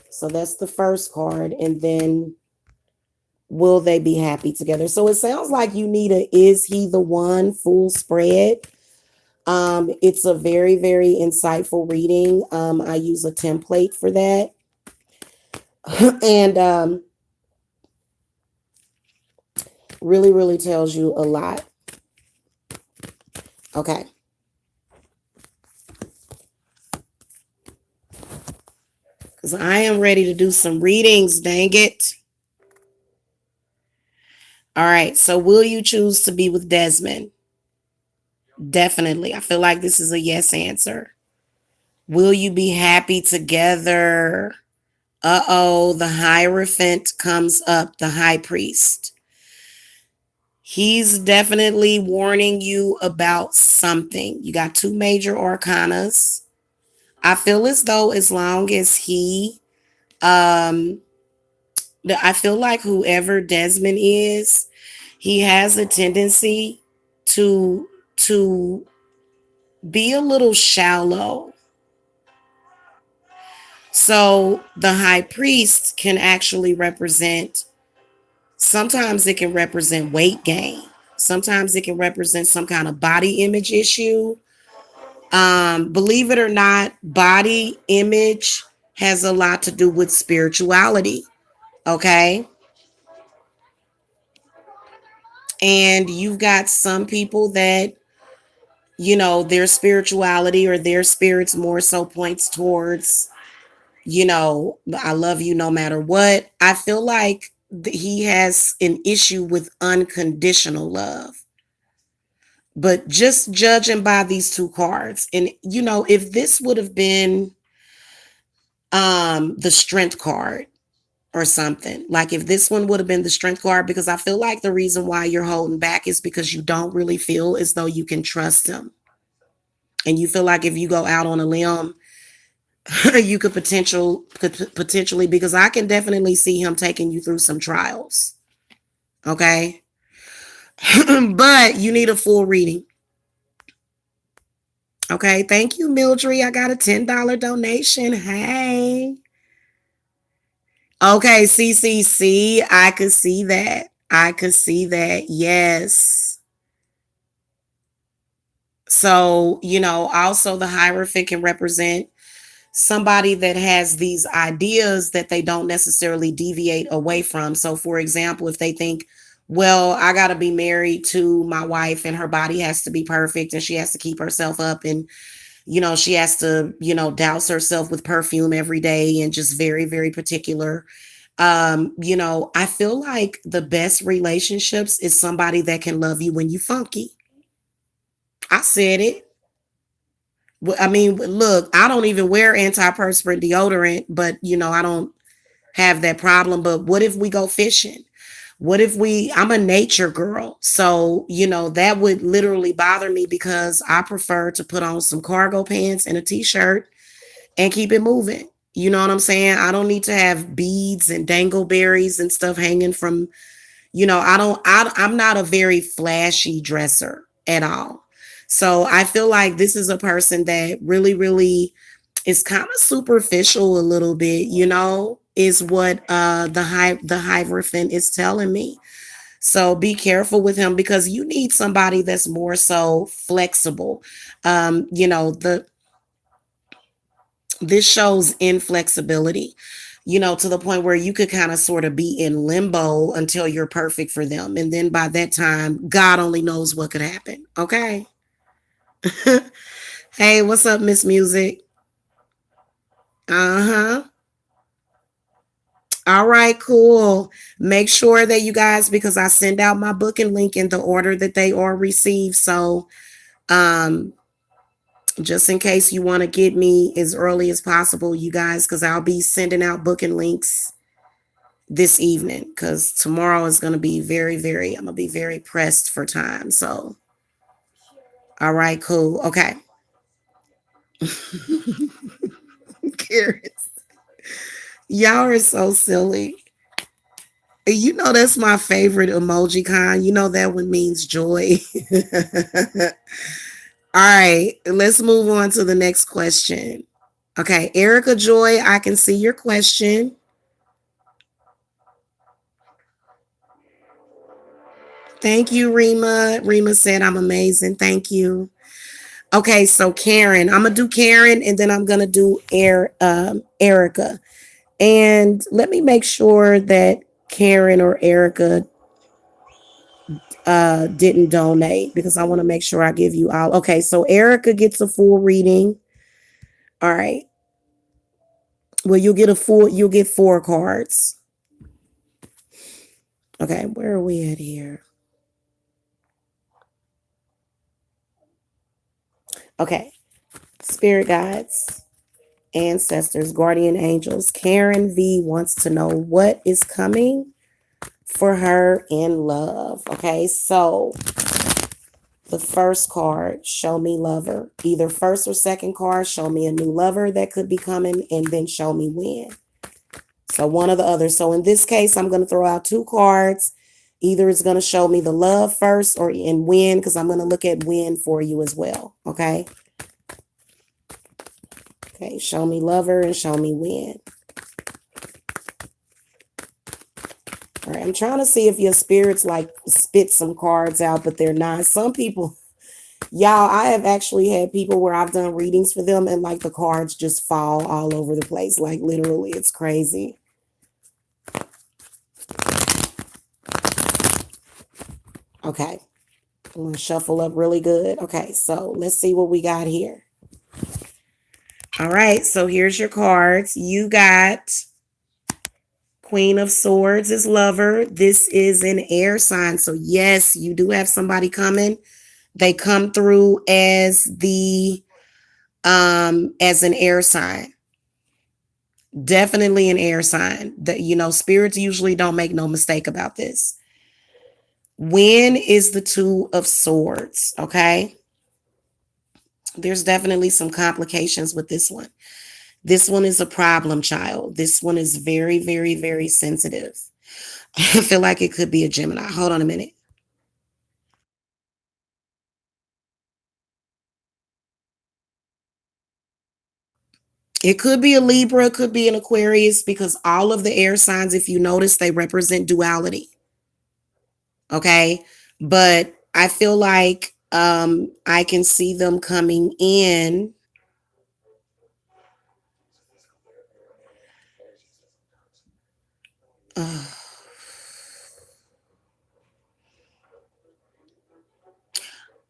Speaker 1: so that's the first card. And then will they be happy together? So it sounds like you need a is he the one full spread. It's a very, very insightful reading. I use a template for that. And really, really tells you a lot. Okay. Because I am ready to do some readings, dang it. All right. So will you choose to be with Desmond? Definitely. I feel like this is a yes answer. Will you be happy together? Uh-oh, the Hierophant comes up, the high priest. He's definitely warning you about something. You got two major arcanas. I feel as though as long as um, I feel like whoever Desmond is, he has a tendency to to be a little shallow. So the high priest can actually represent, sometimes it can represent weight gain. Sometimes it can represent some kind of body image issue. Believe it or not, body image has a lot to do with spirituality. Okay. And you've got some people that, their spirituality or their spirits more so points towards, I love you no matter what. I feel like he has an issue with unconditional love. But just judging by these two cards, and if this would have been the strength card or something, like if this one would have been the strength card, because I feel like the reason why you're holding back is because you don't really feel as though you can trust him. And you feel like if you go out on a limb, you could potentially, because I can definitely see him taking you through some trials. Okay. But you need a full reading. Okay. Thank you, Mildred. I got a $10 donation. Hey. Okay. CCC. I could see that. I could see that. Yes. So, also the Hierophant can represent somebody that has these ideas that they don't necessarily deviate away from. So, for example, if they think, well, I got to be married to my wife and her body has to be perfect and she has to keep herself up and, she has to, douse herself with perfume every day and just very, very particular. I feel like the best relationships is somebody that can love you when you funky. I said it. I mean, look, I don't even wear antiperspirant deodorant, but I don't have that problem. But what if we go fishing? What if I'm a nature girl. So, that would literally bother me because I prefer to put on some cargo pants and a t-shirt and keep it moving. You know what I'm saying? I don't need to have beads and dangleberries and stuff hanging from, I'm not a very flashy dresser at all. So I feel like this is a person that really, really is kind of superficial a little bit, is what the Hierophant is telling me. So be careful with him because you need somebody that's more so flexible. The This shows inflexibility, to the point where you could kind of sort of be in limbo until you're perfect for them. And then by that time, God only knows what could happen. Okay. Hey, what's up, Miss Music? Uh-huh. All right, cool. Make sure that you guys, because I send out my booking link in the order that they are received. So um just in case you want to get me as early as possible, you guys, because I'll be sending out booking links this evening, because tomorrow is going to be I'm going to be very pressed for time. So, all right, cool. Okay. Carrots. Y'all are so silly. That's my favorite emoji kind. That one means joy. All right, let's move on to the next question. Okay, Erica Joy, I can see your question. Thank you, Rima. Rima said I'm amazing. Thank you. Okay, so Karen, I'm gonna do Karen, and then I'm gonna do Erica. And let me make sure that Karen or Erica didn't donate, because I want to make sure I give you all. Okay, so Erica gets a full reading. All right. Well, you'll get 4 cards. Okay, where are we at here? Okay. Spirit guides, ancestors, guardian angels. Karen V wants to know what is coming for her in love. Okay, so the first card, show me lover. Either first or second card, show me a new lover that could be coming, and then show me when. So one or the other. So in this case, I'm going to throw out 2 cards. Either it's going to show me the love first or in when, because I'm going to look at when for you as well. Okay. Okay. Show me lover and show me when. All right. I'm trying to see if your spirits like spit some cards out, but they're not. Some people, y'all, I have actually had people where I've done readings for them and like the cards just fall all over the place. Like literally, it's crazy. Okay. I'm going to shuffle up really good. Okay. So let's see what we got here. All right. So here's your cards. You got Queen of Swords is lover. This is an air sign. So yes, you do have somebody coming. They come through as as an air sign. Definitely an air sign. That spirits usually don't make no mistake about this. When is the 2 of Swords? Okay. There's definitely some complications with this one. This one is a problem child. This one is very, very, very sensitive. I feel like it could be a Gemini. Hold on a minute. It could be a Libra, it could be an Aquarius, because all of the air signs, if you notice, they represent duality. Okay. But I feel like I can see them coming in. Uh,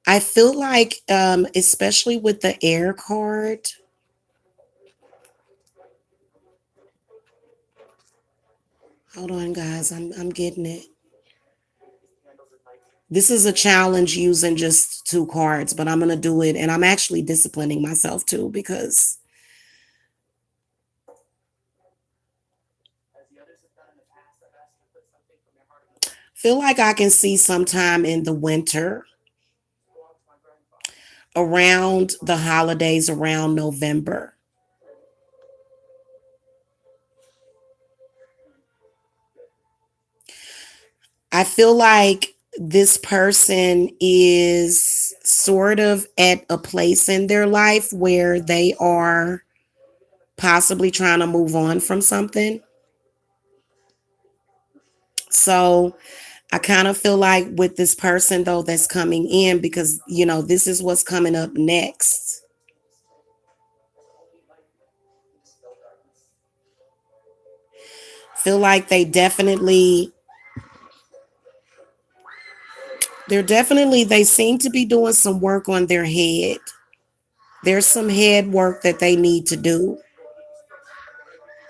Speaker 1: I feel like, especially with the air card, hold on, guys, I'm getting it. This is a challenge using just 2 cards, but I'm gonna do it, and I'm actually disciplining myself too, because I feel like I can see sometime in the winter, around the holidays, around November. I feel like this person is sort of at a place in their life where they are possibly trying to move on from something. So I kind of feel like with this person, though, that's coming in, because, this is what's coming up next. Feel like they seem to be doing some work on their head. There's some head work that they need to do.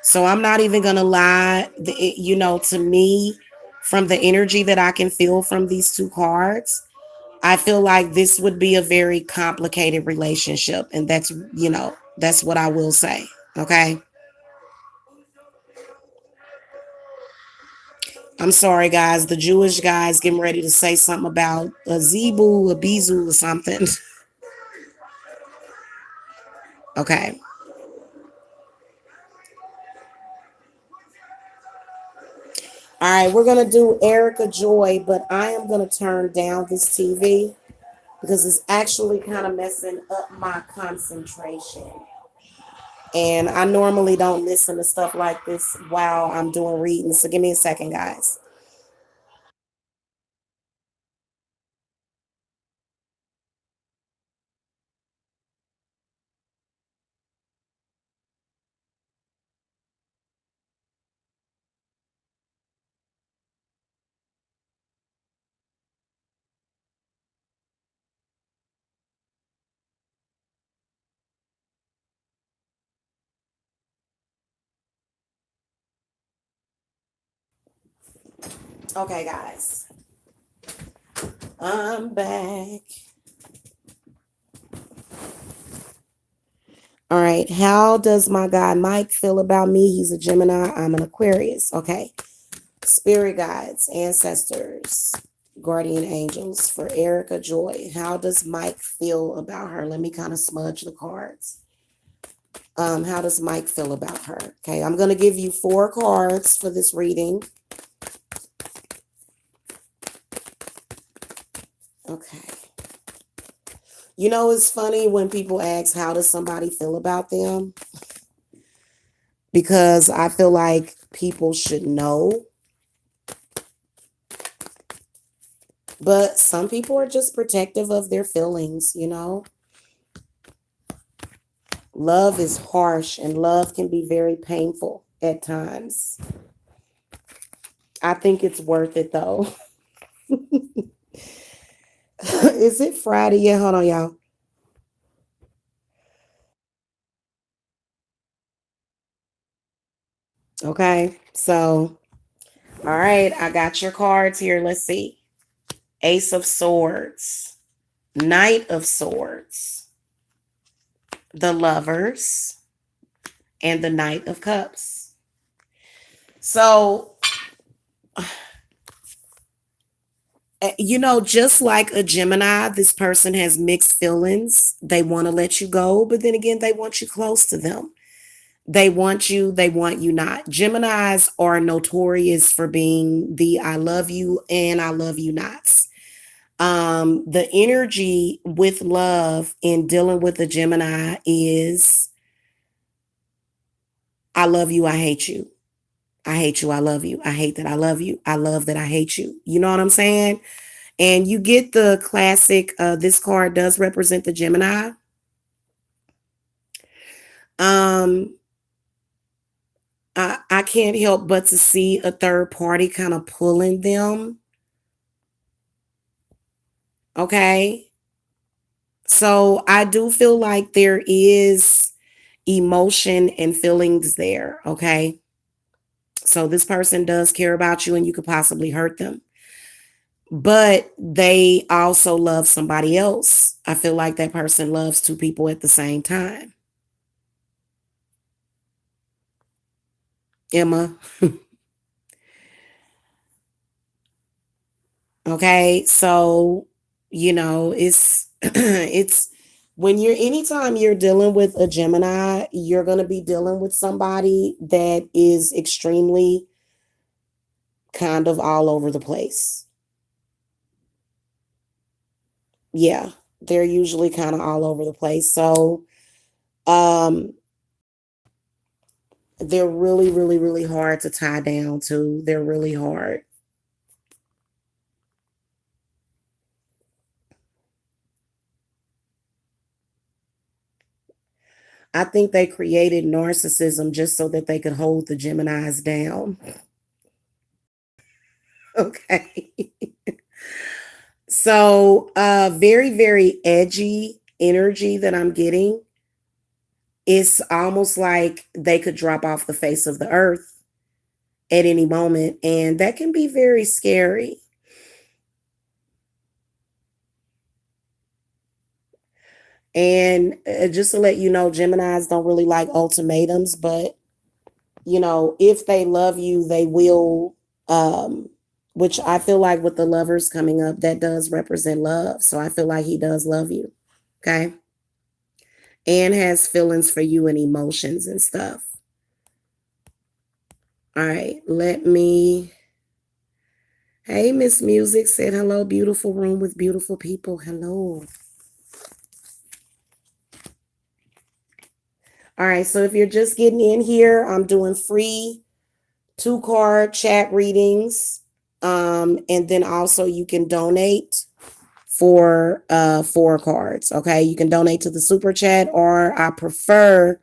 Speaker 1: So I'm not even going to lie, to me, from the energy that I can feel from these two cards, I feel like this would be a very complicated relationship. And that's what I will say. Okay. I'm sorry, guys. The Jewish guy's getting ready to say something about a zebu, a bizu, or something. Okay. All right. We're going to do Erica Joy, but I am going to turn down this TV because it's actually kind of messing up my concentration. And I normally don't listen to stuff like this while I'm doing readings. So give me a second, guys. Okay, guys. I'm back. All right. How does my guy Mike feel about me? He's a Gemini. I'm an Aquarius. Okay. Spirit guides, ancestors, guardian angels for Erica Joy. How does Mike feel about her? Let me kind of smudge the cards. How does Mike feel about her? Okay, I'm going to give you 4 cards for this reading. Okay. It's funny when people ask, how does somebody feel about them? Because I feel like people should know. But some people are just protective of their feelings. Love is harsh and love can be very painful at times. I think it's worth it though. Is it Friday? Yeah, hold on, y'all. Okay, so, all right, I got your cards here. Let's see. Ace of Swords, Knight of Swords, the Lovers, and the Knight of Cups. So, just like a Gemini, this person has mixed feelings. They want to let you go, but then again, they want you close to them. They want you, they want you not. Geminis are notorious for being the I love you and I love you nots. The energy with love in dealing with a Gemini is I love you, I hate you. I hate you, I love you. I hate that I love you. I love that I hate you. You know what I'm saying? And you get the classic, this card does represent the Gemini. Um, I can't help but to see a third party kind of pulling them. Okay. So I do feel like there is emotion and feelings there. Okay. So this person does care about you and you could possibly hurt them, but they also love somebody else. I feel like that person loves 2 people at the same time. Emma. Okay. So, it's, it's, when you're anytime you're dealing with a Gemini, you're going to be dealing with somebody that is extremely kind of all over the place. Yeah, they're usually kind of all over the place. So, um, they're really, really, really hard to tie down to. They're really hard. I think they created narcissism just so that they could hold the Geminis down. Okay. So, very, very edgy energy that I'm getting. It's almost like they could drop off the face of the earth at any moment, and that can be very scary. And just to let you know, Geminis don't really like ultimatums, but if they love you, they will. Which I feel like with the lovers coming up, that does represent love. So I feel like he does love you. Okay. And has feelings for you and emotions and stuff. All right. Let me. Hey, Miss Music said hello, beautiful room with beautiful people. Hello. All right. So if you're just getting in here, I'm doing free 2-card chat readings. And then also you can donate for 4 cards. Okay. You can donate to the super chat, or I prefer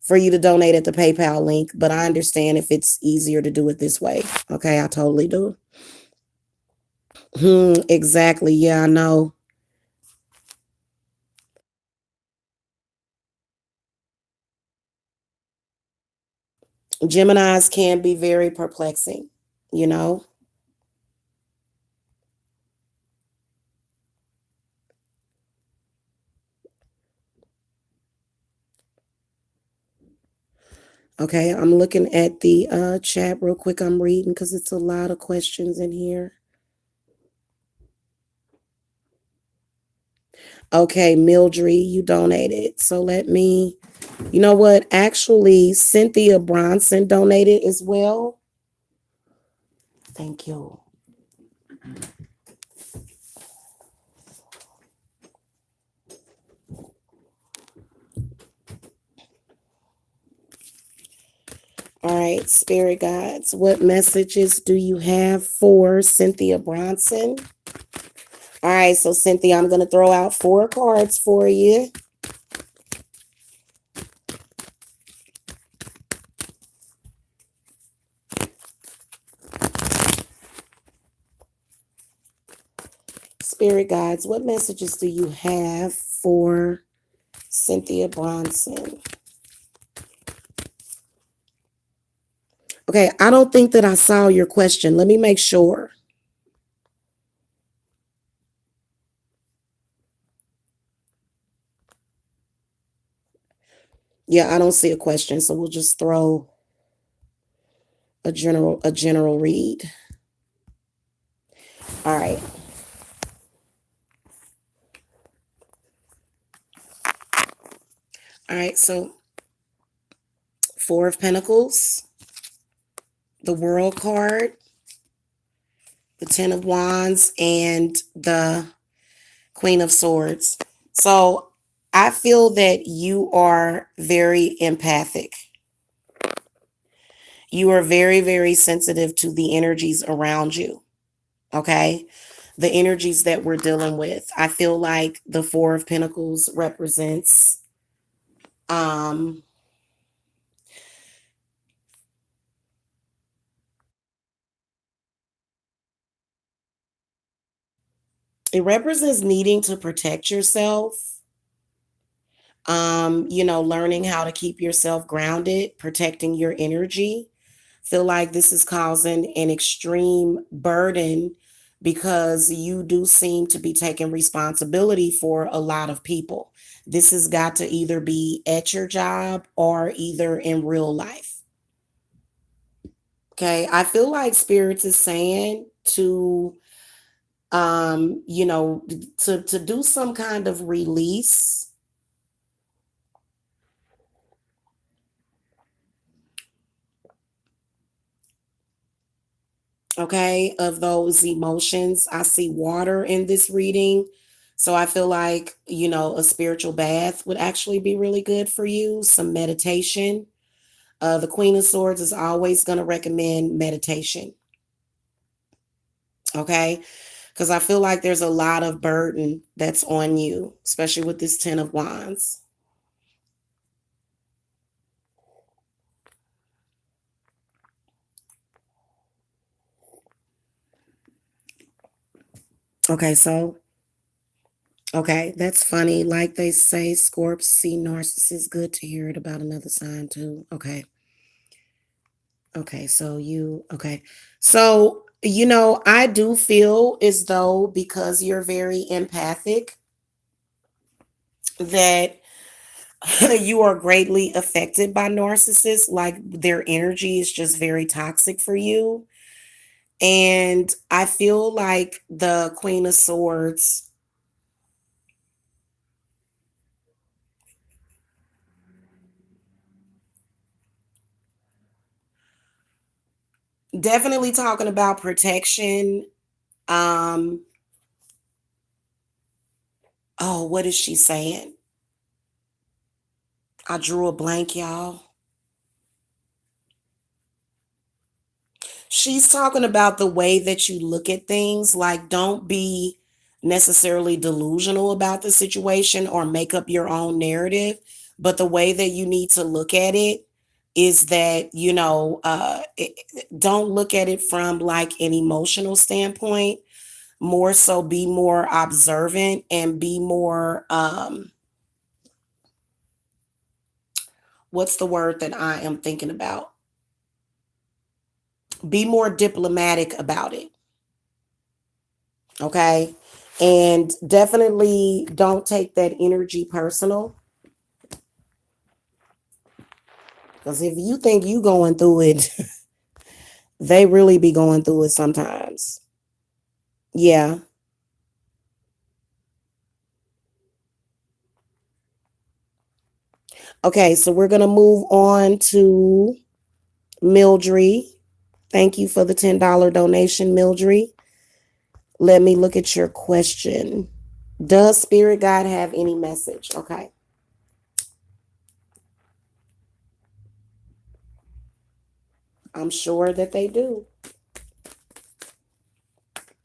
Speaker 1: for you to donate at the PayPal link, but I understand if it's easier to do it this way. Okay. I totally do. Exactly. Yeah, I know. Geminis can be very perplexing, you know? Okay, I'm looking at the chat real quick. I'm reading because it's a lot of questions in here. Okay, Mildred, you donated. So let me, you know what? Actually, Cynthia Bronson donated as well. Thank you. All right, spirit guides, what messages do you have for Cynthia Bronson? All right, so Cynthia, I'm going to throw out 4 cards for you. Spirit guides, what messages do you have for Cynthia Bronson? Okay, I don't think that I saw your question. Let me make sure. Yeah, I don't see a question, so we'll just throw a general read. All right. All right, so 4 of Pentacles, the World card, the 10 of Wands, and the Queen of Swords. So I feel that you are very empathic. You are very, very sensitive to the energies around you. Okay. The energies that we're dealing with. I feel like the 4 of Pentacles represents um it represents needing to protect yourself. Learning how to keep yourself grounded, protecting your energy. Feel like this is causing an extreme burden because you do seem to be taking responsibility for a lot of people. This has got to either be at your job or either in real life. Okay, I feel like spirits is saying to to do some kind of release. Okay, of those emotions. I see water in this reading. So I feel like, a spiritual bath would actually be really good for you, some meditation. The Queen of Swords is always going to recommend meditation. Okay, because I feel like there's a lot of burden that's on you, especially with this 10 of Wands. Okay, so okay, that's funny. Like they say, Scorps see narcissists. Good to hear it about another sign too. Okay. Okay, so okay. So, I do feel as though because you're very empathic that you are greatly affected by narcissists. Like their energy is just very toxic for you. And I feel like the Queen of Swords definitely talking about protection. Um, oh, what is she saying? I drew a blank, y'all. She's talking about the way that you look at things. Like, don't be necessarily delusional about the situation or make up your own narrative. But the way that you need to look at it is that, don't look at it from like an emotional standpoint. More so, be more observant and be more, what's the word that I am thinking about? Be more diplomatic about it. Okay. And definitely don't take that energy personal. Because if you think you going through it, they really be going through it sometimes. Yeah. Okay, so we're gonna move on to Mildred. Thank you for the $10 donation, Mildred. Let me look at your question. Does Spirit God have any message? Okay. I'm sure that they do.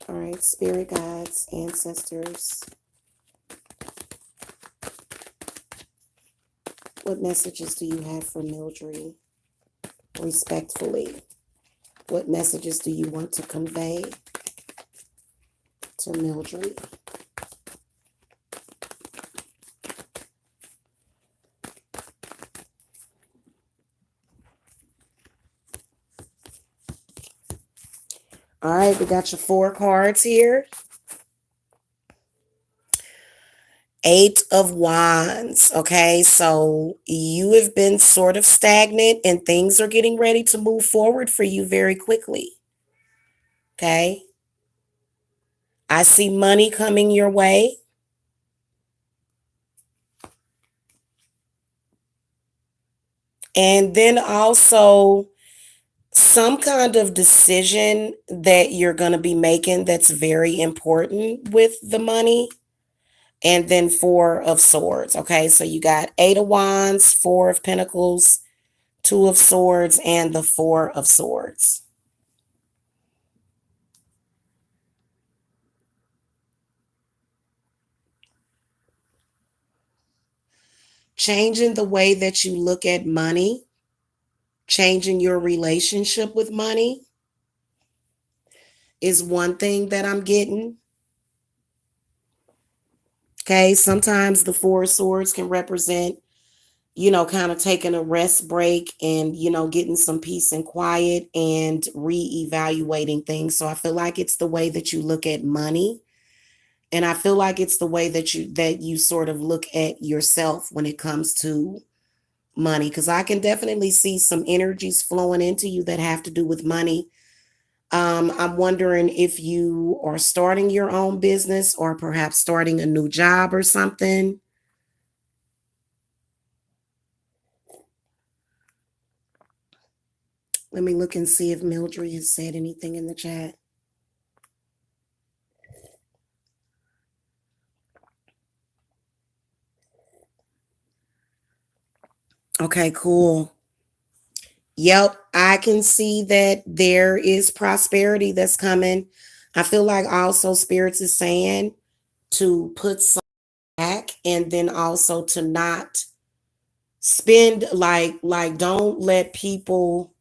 Speaker 1: All right, Spirit Guides, ancestors. What messages do you have for Mildred? Respectfully, what messages do you want to convey to Mildred? All right, we got your 4 cards here. Eight of Wands. Okay, so you have been sort of stagnant and things are getting ready to move forward for you very quickly. Okay, I see money coming your way. And then also some kind of decision that you're going to be making that's very important with the money. And then 4 of Swords. Okay, so you got 8 of Wands, 4 of Pentacles, 2 of Swords, and the 4 of Swords. Changing the way that you look at money, changing your relationship with money is one thing that I'm getting. Okay, sometimes the 4 of Swords can represent, kind of taking a rest break and, getting some peace and quiet and reevaluating things. So I feel like it's the way that you look at money. And I feel like it's the way that you sort of look at yourself when it comes to money. Because I can definitely see some energies flowing into you that have to do with money. I'm wondering if you are starting your own business or perhaps starting a new job or something. Let me look and see if Mildred has said anything in the chat. Okay, cool. Yep, I can see that there is prosperity that's coming. I feel like also spirits is saying to put some back and then also to not spend like don't let people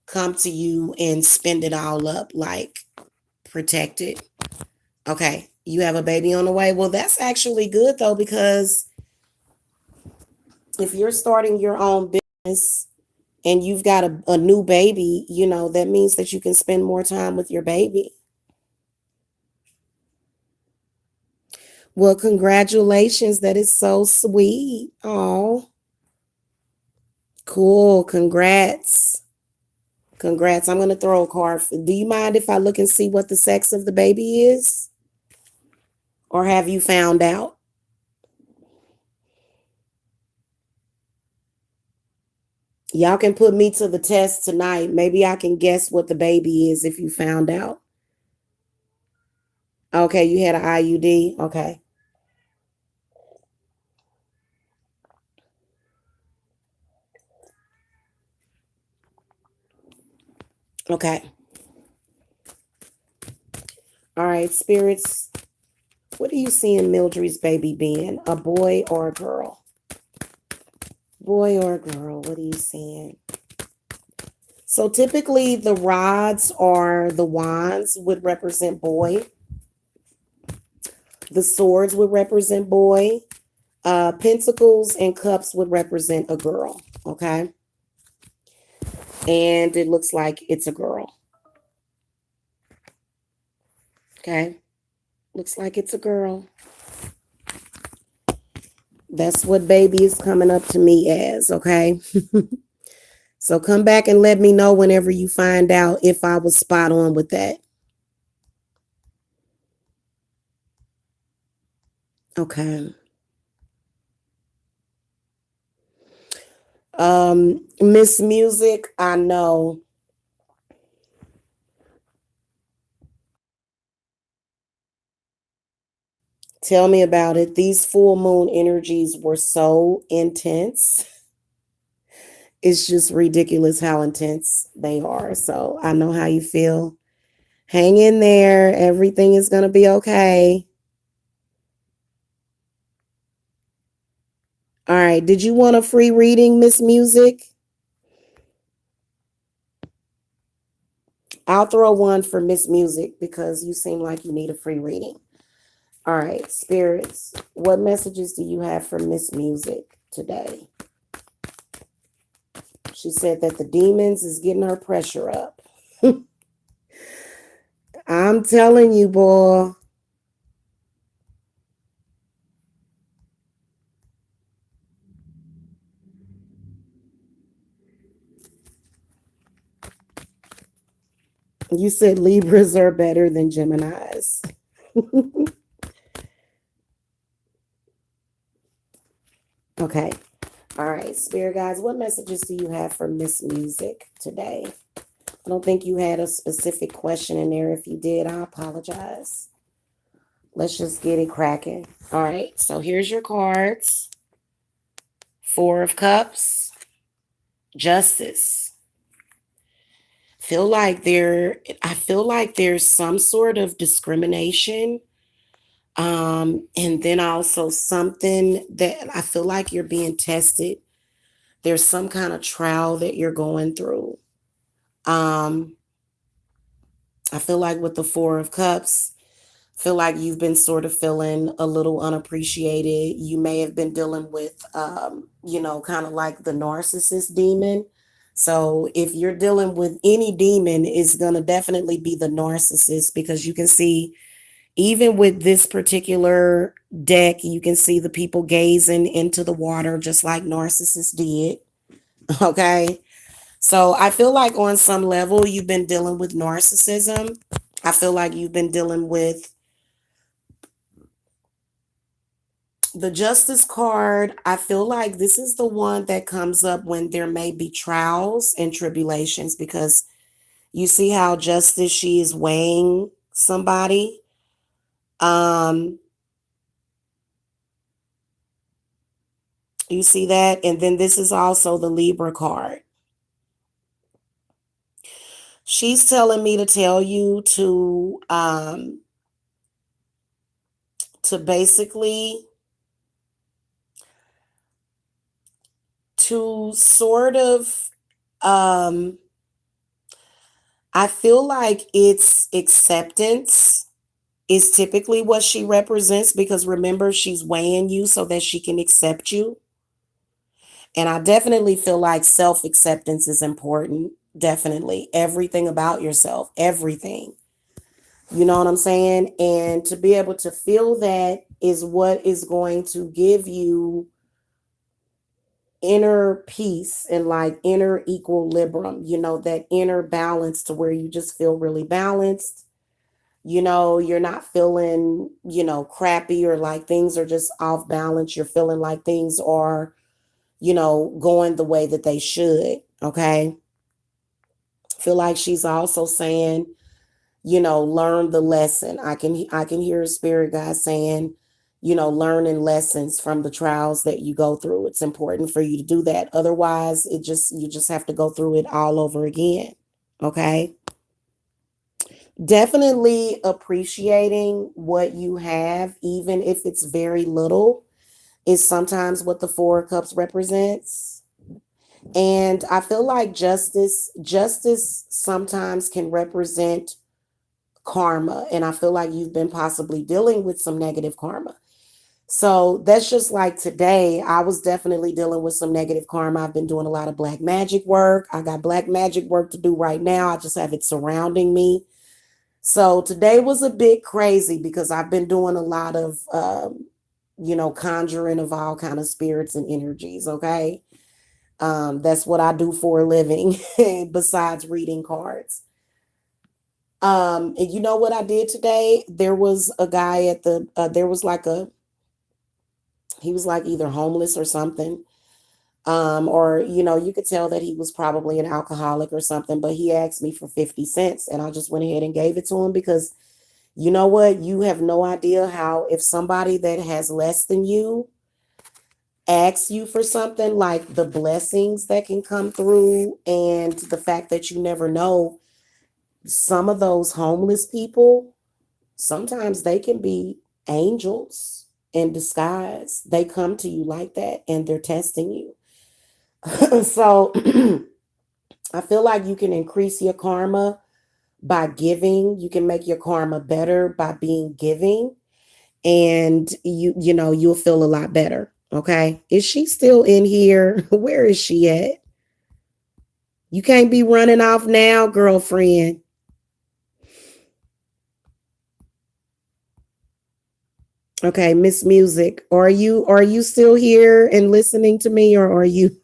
Speaker 1: come to you and spend it all up, like protect it. Okay, you have a baby on the way. Well, that's actually good though, because if you're starting your own business and you've got a new baby, that means that you can spend more time with your baby. Well, congratulations. That is so sweet. Oh, cool. Congrats. Congrats. I'm going to throw a card. Do you mind if I look and see what the sex of the baby is? Or have you found out? Y'all can put me to the test tonight. Maybe I can guess what the baby is if you found out. Okay, you had an IUD. Okay. Okay. All right, spirits. What do you see in Mildred's baby being? A boy or a girl? Boy or a girl? What are you seeing? So typically the rods or the wands would represent boy. The swords would represent boy. Pentacles and cups would represent a girl. Okay. And it looks like it's a girl. Okay. Looks like it's a girl. That's what baby is coming up to me as. Okay. So come back and let me know whenever you find out if I was spot on with that. Okay. Miss Music, I know. Tell me about it. These full moon energies were so intense. It's just ridiculous how intense they are. So I know how you feel. Hang in there. Everything is going to be okay. All right. Did you want a free reading, Miss Music? I'll throw one for Miss Music because you seem like you need a free reading. All right, spirits, what messages do you have for Miss Music today? She said that the demons is getting her pressure up. I'm telling you, boy. You said Libras are better than Geminis. Okay. All right, spirit guys, what messages do you have for Miss Music today? I don't think you had a specific question in there. If you did, I apologize. Let's just get it cracking. All right, so here's your cards. Four of Cups, Justice. I feel like there's some sort of discrimination. And then also something that I feel like you're being tested. There's some kind of trial that you're going through. Um, I feel like with the Four of Cups, feel like you've been sort of feeling a little unappreciated. You may have been dealing with, kind of like the narcissist demon. So if you're dealing with any demon, it's going to definitely be the narcissist, because you can see, even with this particular deck, you can see the people gazing into the water just like narcissists did. Okay. So I feel like on some level, you've been dealing with narcissism. I feel like you've been dealing with the Justice card. I feel like this is the one that comes up when there may be trials and tribulations, because you see how Justice, she is weighing somebody. Um, you see that? And then this is also the Libra card. She's telling me to tell you to basically to sort of I feel like it's acceptance. is typically what she represents, because remember, she's weighing you so that she can accept you. And I definitely feel like self acceptance is important. Definitely. Everything about yourself, everything. You know what I'm saying? And to be able to feel that is what is going to give you inner peace and like inner equilibrium, that inner balance to where you just feel really balanced. You're not feeling, crappy or like things are just off balance. You're feeling like things are, going the way that they should. Okay. Feel like she's also saying, learn the lesson. I can hear a spirit guide saying, learning lessons from the trials that you go through. It's important for you to do that. Otherwise, you just have to go through it all over again. Okay. Definitely appreciating what you have, even if it's very little, is sometimes what the Four of Cups represents. And I feel like justice sometimes can represent karma. And I feel like you've been possibly dealing with some negative karma. So that's just like today. I was definitely dealing with some negative karma. I've been doing a lot of black magic work. I got black magic work to do right now. I just have it surrounding me. So today was a bit crazy because I've been doing a lot of, conjuring of all kind of spirits and energies. Okay. That's what I do for a living besides reading cards. And you know what I did today? There was a guy there was like he was like either homeless or something. Or, you could tell that he was probably an alcoholic or something, but he asked me for 50 cents and I just went ahead and gave it to him because you know what? You have no idea how, if somebody that has less than you asks you for something, like the blessings that can come through and the fact that you never know. Some of those homeless people, sometimes they can be angels in disguise. They come to you like that and they're testing you. So I feel like you can increase your karma by giving. You can make your karma better by being giving, and you'll feel a lot better. Okay. Is she still in here? Where is she at? You can't be running off now, girlfriend. Okay, Miss Music, are you still here and listening to me, or are you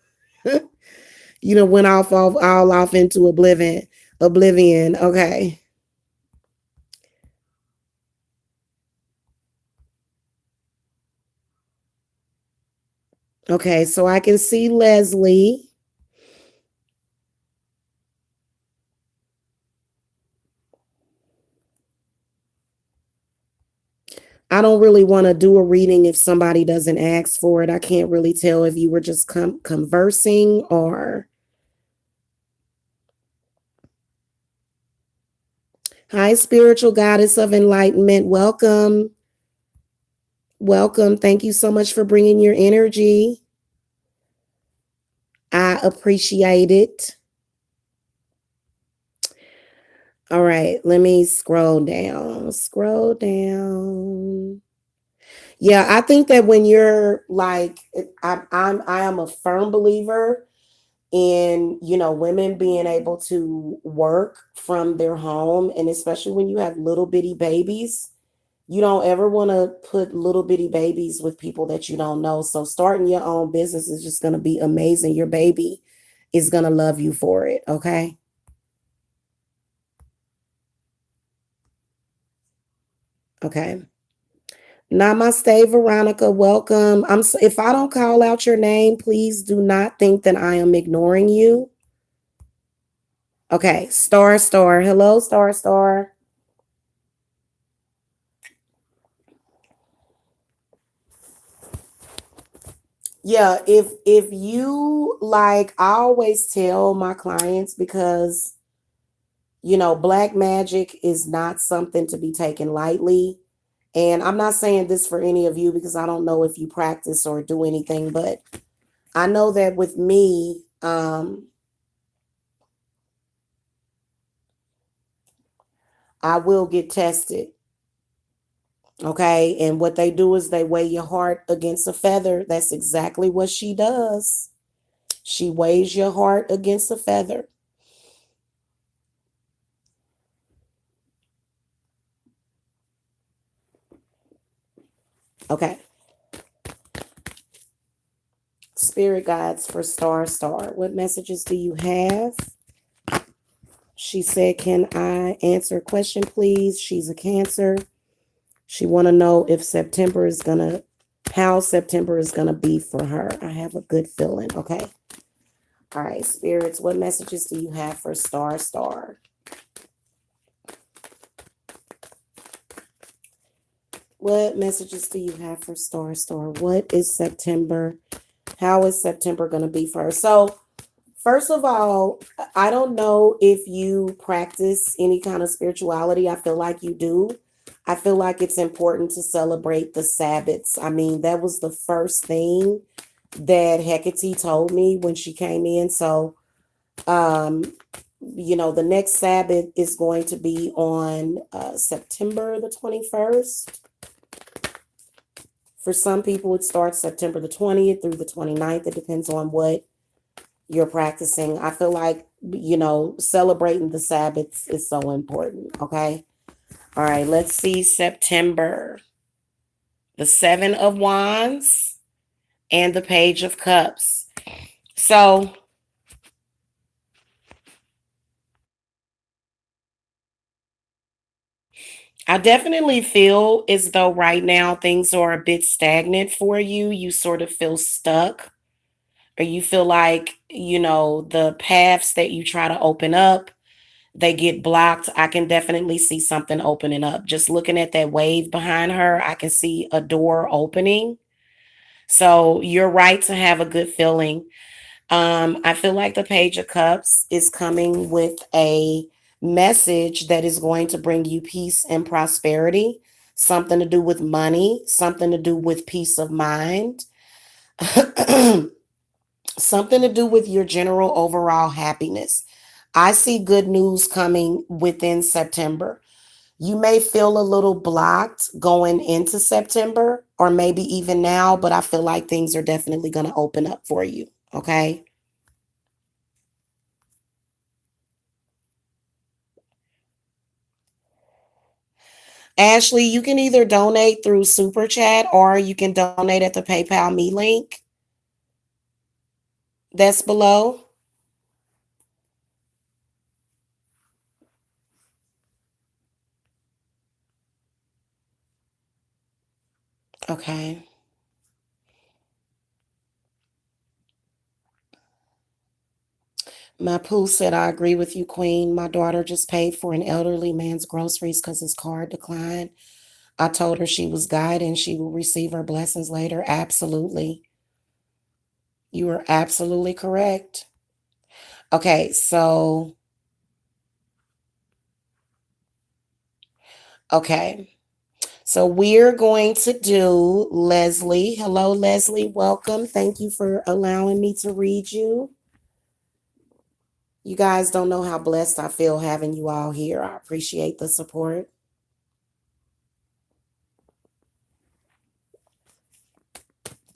Speaker 1: went off all off into oblivion? Okay. Okay, so I can see Leslie. I don't really want to do a reading if somebody doesn't ask for it. I can't really tell if you were just conversing or. Hi, spiritual goddess of enlightenment. Welcome. Welcome. Thank you so much for bringing your energy. I appreciate it. All right, let me scroll down. Scroll down. Yeah, I think that when you're like, I am a firm believer in, women being able to work from their home, and especially when you have little bitty babies. You don't ever want to put little bitty babies with people that you don't know. So starting your own business is just going to be amazing. Your baby is going to love you for it. Okay. Okay. Namaste, Veronica. Welcome. If I don't call out your name, please do not think that I am ignoring you. Okay. Star Star. Hello, Star Star. Yeah, if you like, I always tell my clients, because black magic is not something to be taken lightly. And I'm not saying this for any of you because I don't know if you practice or do anything, but I know that with me, I will get tested. Okay. And what they do is they weigh your heart against a feather. That's exactly what she does. She weighs your heart against a feather. Okay. Spirit guides for Star Star. What messages do you have? She said, "Can I answer a question, please?" She's a Cancer. She want to know if September is gonna, how September is gonna be for her. I have a good feeling. Okay. All right, spirits. What messages do you have for Star Star? What messages do you have for Star Star? What is September? How is September gonna be for her? So, first of all, I don't know if you practice any kind of spirituality. I feel like you do. I feel like it's important to celebrate the Sabbaths. I mean, that was the first thing that Hecate told me when she came in. So, um, the next Sabbath is going to be on September the 21st. For some people, it starts September the 20th through the 29th. It depends on what you're practicing. I feel like, celebrating the Sabbaths is so important. Okay. All right. Let's see September. The Seven of Wands and the Page of Cups. So I definitely feel as though right now things are a bit stagnant for you. You sort of feel stuck, or you feel like, the paths that you try to open up, they get blocked. I can definitely see something opening up. Just looking at that wave behind her, I can see a door opening. So you're right to have a good feeling. I feel like the Page of Cups is coming with a message that is going to bring you peace and prosperity, something to do with money, something to do with peace of mind, something to do with your general overall happiness. I see good news coming within September. You may feel a little blocked going into September or maybe even now, but I feel like things are definitely going to open up for you. Okay. Ashley, you can either donate through Super Chat or you can donate at the PayPal Me link that's below. Okay. My poo said, "I agree with you, Queen. My daughter just paid for an elderly man's groceries because his card declined. I told her she was guided and she will receive her blessings later." Absolutely. You are absolutely correct. Okay, okay. So we're going to do Leslie. Hello, Leslie. Welcome. Thank you for allowing me to read you. You guys don't know how blessed I feel having you all here. I appreciate the support.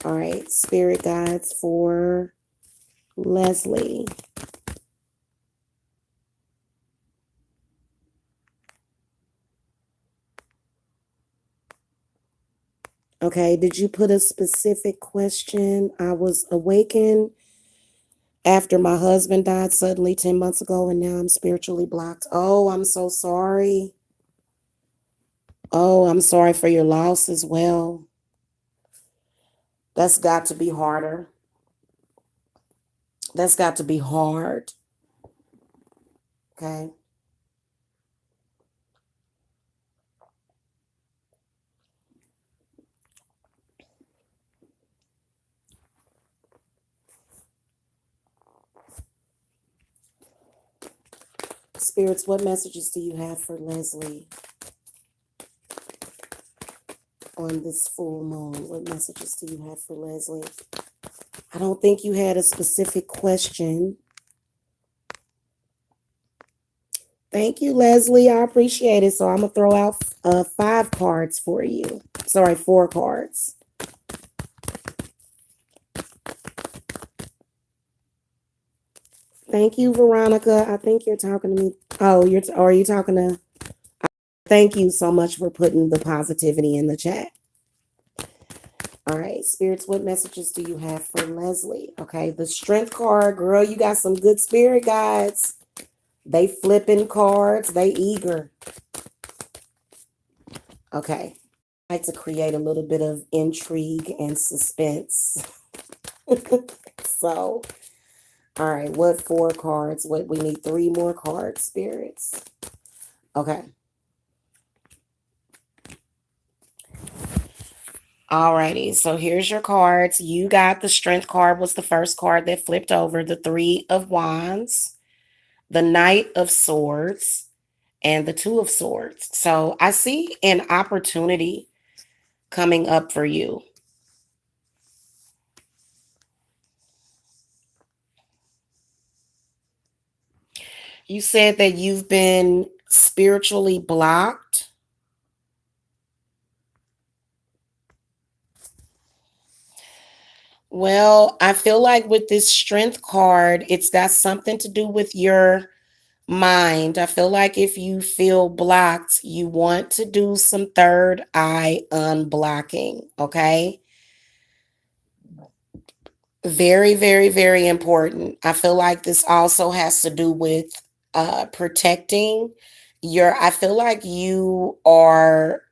Speaker 1: All right, spirit guides for Leslie. Okay, did you put a specific question? I was awakened after my husband died suddenly 10 months ago, and now I'm spiritually blocked. Oh, I'm so sorry. Oh, I'm sorry for your loss as well. That's got to be harder. That's got to be hard. Okay. Spirits, what messages do you have for Leslie on this full moon? What messages do you have for Leslie? I don't think you had a specific question. Thank you, Leslie. I appreciate it. So I'm gonna throw out 5 cards for you. Sorry, 4 cards. Thank you, Veronica. I think you're talking to me. Oh, or are you talking to? Thank you so much for putting the positivity in the chat. All right, spirits, what messages do you have for Leslie? Okay, the strength card, girl, you got some good spirit guides. They flipping cards. They eager. Okay, I like to create a little bit of intrigue and suspense. So, all right, what 4 cards? What we need 3 more cards, spirits. Okay. Alrighty, so here's your cards. You got the strength card was the first card that flipped over, the 3 of Wands, the Knight of Swords, and the 2 of Swords. So I see an opportunity coming up for you. You said that you've been spiritually blocked. Well, I feel like with this strength card, it's got something to do with your mind. I feel like if you feel blocked, you want to do some third eye unblocking. Okay. Very, very, very important. I feel like this also has to do with protecting I feel like you are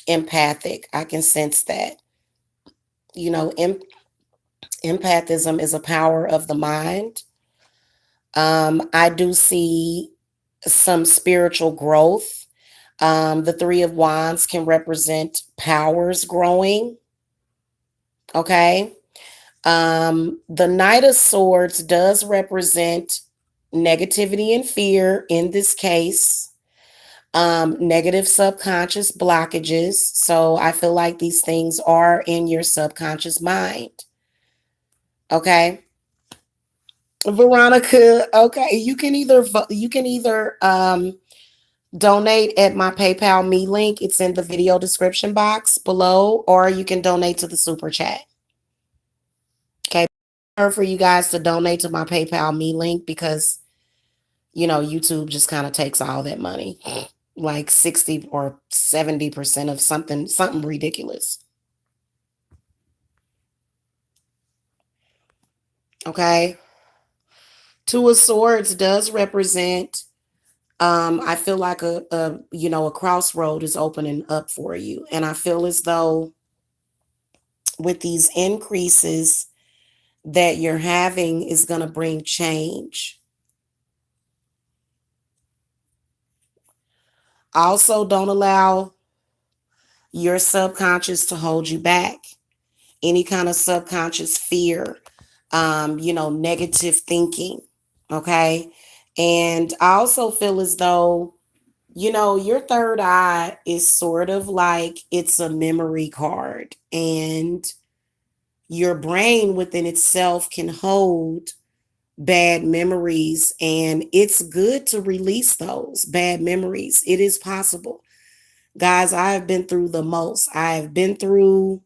Speaker 1: empathic. I can sense that. You know, empathism is a power of the mind. I do see some spiritual growth. The 3 of Wands can represent powers growing. Okay. The Knight of Swords does represent negativity and fear in this case, negative subconscious blockages. So I feel like these things are in your subconscious mind. Okay. Veronica, okay, you can either donate at my PayPal me link. It's in the video description box below, or you can donate to the super chat. Okay. For you guys to donate to my PayPal me link because YouTube just kind of takes all that money, like 60 or 70% of something ridiculous. Okay. 2 of Swords does represent I feel like a crossroad is opening up for you. And I feel as though with these increases that you're having is going to bring change. Also, don't allow your subconscious to hold you back. Any kind of subconscious fear, negative thinking. Okay. And I also feel as though, your third eye is sort of like it's a memory card, and your brain within itself can hold bad memories, and it's good to release those bad memories. It is possible. Guys, I have been through the most. I have been through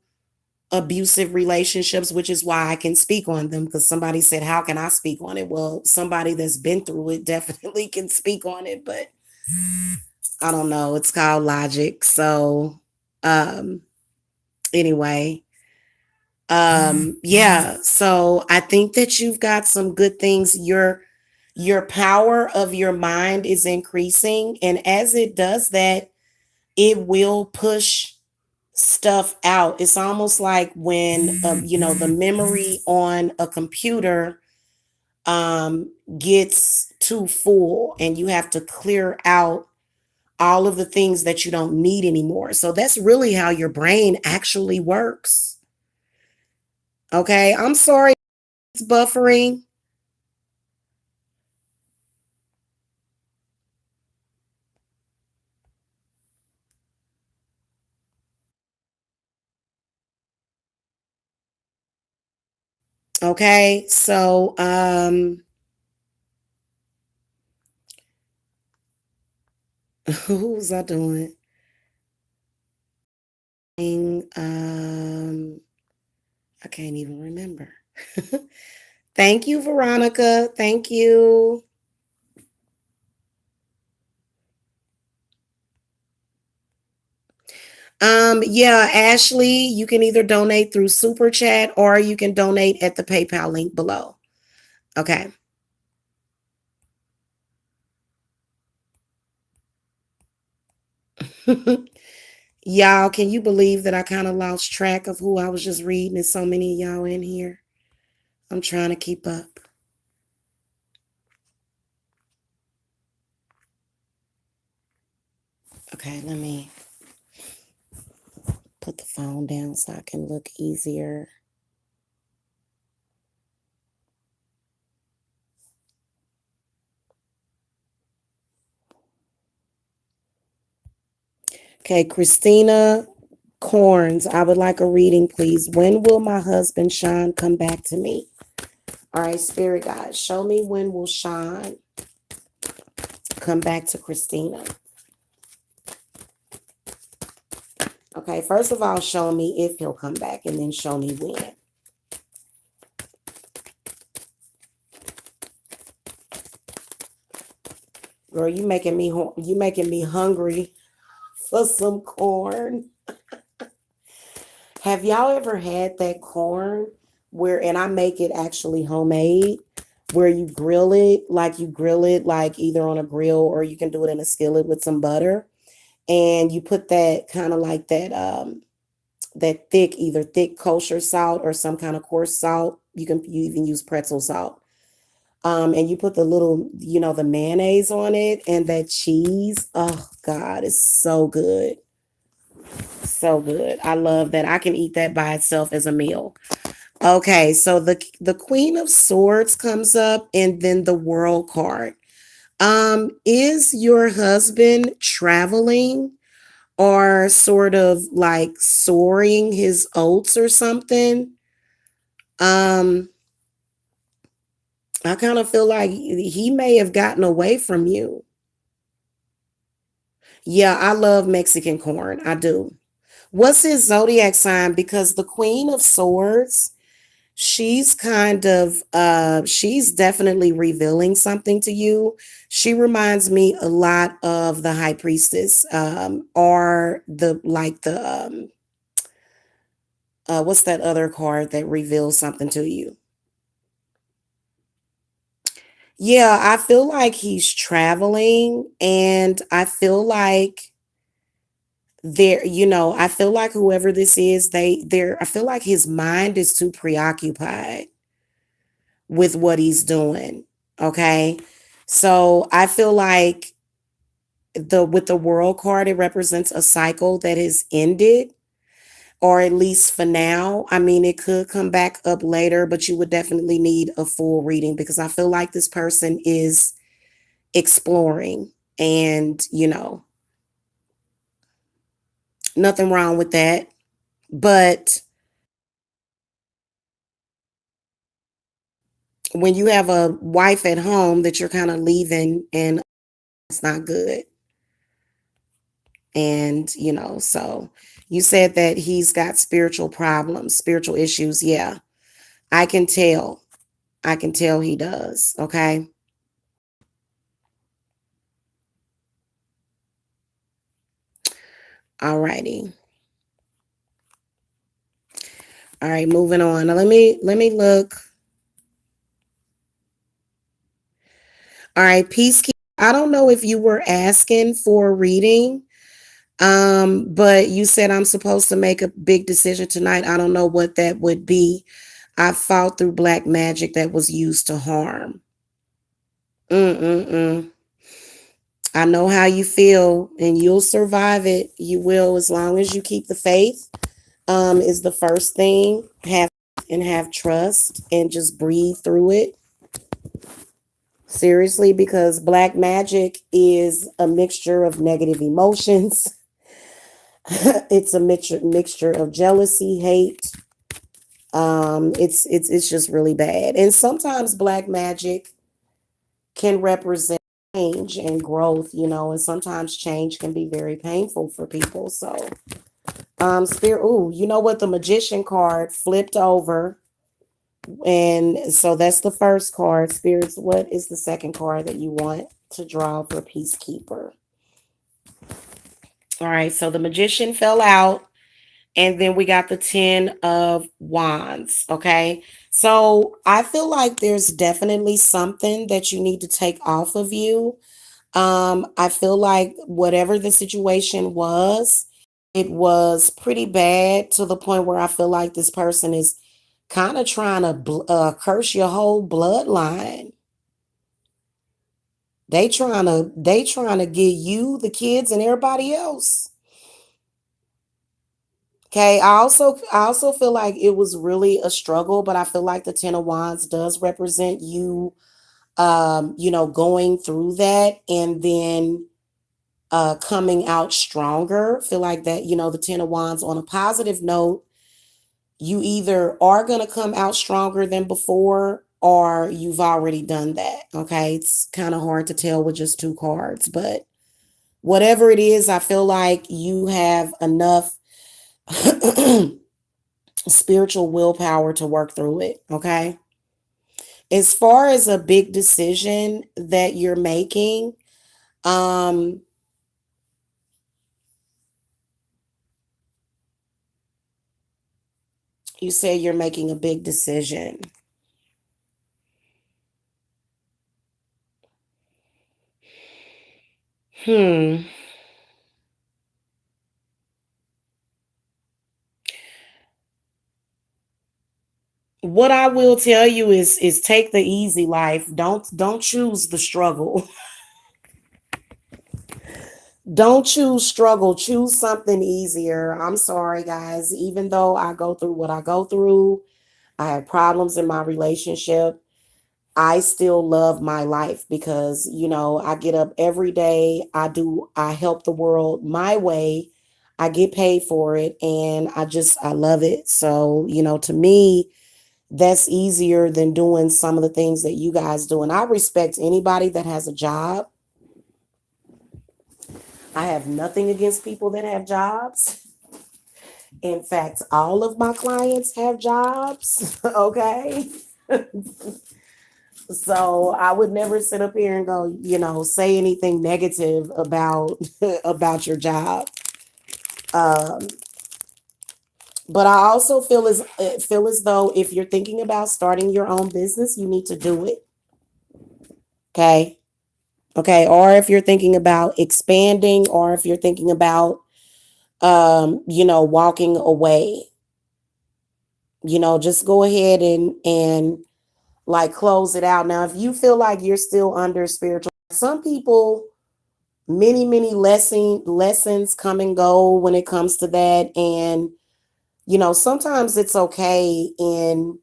Speaker 1: abusive relationships, which is why I can speak on them, because somebody said, how can I speak on it? Well, somebody that's been through it definitely can speak on it, but I don't know. It's called logic. So, um, anyway, yeah. So I think that you've got some good things. Your power of your mind is increasing, and as it does that, it will push stuff out. It's almost like when the memory on a computer gets too full, and you have to clear out all of the things that you don't need anymore. So that's really how your brain actually works. Okay, I'm sorry it's buffering. Okay, so Who was I doing? I can't even remember. Thank you, Veronica. Thank you. Yeah, Ashley, you can either donate through Super Chat or you can donate at the PayPal link below. Okay. Y'all, can you believe that I kind of lost track of who I was just reading? There's so many of y'all in here. I'm trying to keep up. Okay, let me put the phone down so I can look easier. Okay, Christina Corns, I would like a reading, please. When will my husband Sean come back to me? All right, Spirit God, show me when will Sean come back to Christina. Okay, first of all, show me if he'll come back and then show me when. Girl, you making me hungry for some corn. Have y'all ever had that corn where, and I make it actually homemade, where you grill it like either on a grill or you can do it in a skillet with some butter, and you put that kind of like that thick, either thick kosher salt or some kind of coarse salt. You even use pretzel salt. And you put the little, the mayonnaise on it and that cheese. Oh God, it's so good. So good. I love that. I can eat that by itself as a meal. Okay, so the Queen of Swords comes up and then the World card. Is your husband traveling or sort of like soaring his oats or something? Um, I kind of feel like he may have gotten away from you. Yeah, I love Mexican corn. I do. What's his zodiac sign? Because the Queen of Swords, she's definitely revealing something to you. She reminds me a lot of the High Priestess, or what's that other card that reveals something to you? Yeah, I feel like he's traveling, and I feel like I feel like whoever this is, I feel like his mind is too preoccupied with what he's doing. Okay. So I feel like with the world card, it represents a cycle that has ended, or at least for now. I mean, it could come back up later, but you would definitely need a full reading because I feel like this person is exploring, and nothing wrong with that. But when you have a wife at home that you're kind of leaving, and it's not good. And so you said that he's got spiritual problems, spiritual issues. Yeah, I can tell. I can tell he does. Okay. All righty. All right, moving on. Now let me look. All right, Peacekeeper. I don't know if you were asking for a reading, but you said I'm supposed to make a big decision tonight. I don't know what that would be. I fought through black magic that was used to harm. Mm-mm-mm. I know how you feel, and you'll survive it. You will, as long as you keep the faith. Is the first thing. Have trust and just breathe through it. Seriously, because black magic is a mixture of negative emotions. It's a mixture of jealousy, hate. It's just really bad. And sometimes black magic can represent change and growth, and sometimes change can be very painful for people. So, spirit, ooh, you know what? The magician card flipped over. And so that's the first card. Spirits, what is the second card that you want to draw for Peacekeeper? All right, so the magician fell out. And then we got the 10 of Wands. Okay. So I feel like there's definitely something that you need to take off of you. I feel like whatever the situation was, it was pretty bad to the point where I feel like this person is kind of trying to curse your whole bloodline. They trying to get you, the kids, and everybody else. Okay, I also feel like it was really a struggle, but I feel like the Ten of Wands does represent you, going through that and then coming out stronger. Feel like that, the Ten of Wands on a positive note, you either are gonna come out stronger than before or you've already done that. Okay, it's kind of hard to tell with just two cards, but whatever it is, I feel like you have enough spiritual willpower to work through it. Okay. As far as a big decision that you're making, um, you say you're making a big decision. Hmm. What I will tell you is take the easy life. Don't choose the struggle. Don't choose struggle. Choose something easier. I'm sorry, guys. Even though I go through what I go through, I have problems in my relationship. I still love my life because, I get up every day. I help the world my way. I get paid for it and I love it. So, to me, that's easier than doing some of the things that you guys do. And I respect anybody that has a job. I have nothing against people that have jobs. In fact, all of my clients have jobs. Okay. So I would never sit up here and go, say anything negative about about your job. Um, but I also feel as though if you're thinking about starting your own business, you need to do it. Okay. Okay. Or if you're thinking about expanding, or if you're thinking about walking away, just go ahead and like close it out. Now, if you feel like you're still under spiritual, some people, many lessons come and go when it comes to that. And sometimes it's okay in,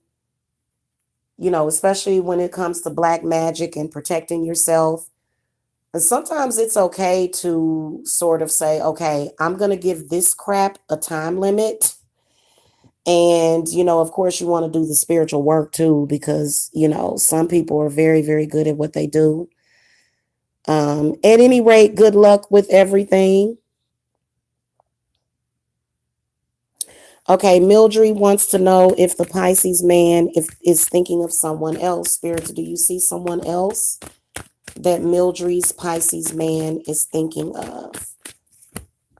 Speaker 1: especially when it comes to black magic and protecting yourself. And sometimes it's okay to sort of say, okay, I'm going to give this crap a time limit. And of course you want to do the spiritual work too, because some people are very, very good at what they do. At any rate, good luck with everything. Okay, Mildred wants to know if the Pisces man is thinking of someone else. Spirits, do you see someone else that Mildred's Pisces man is thinking of?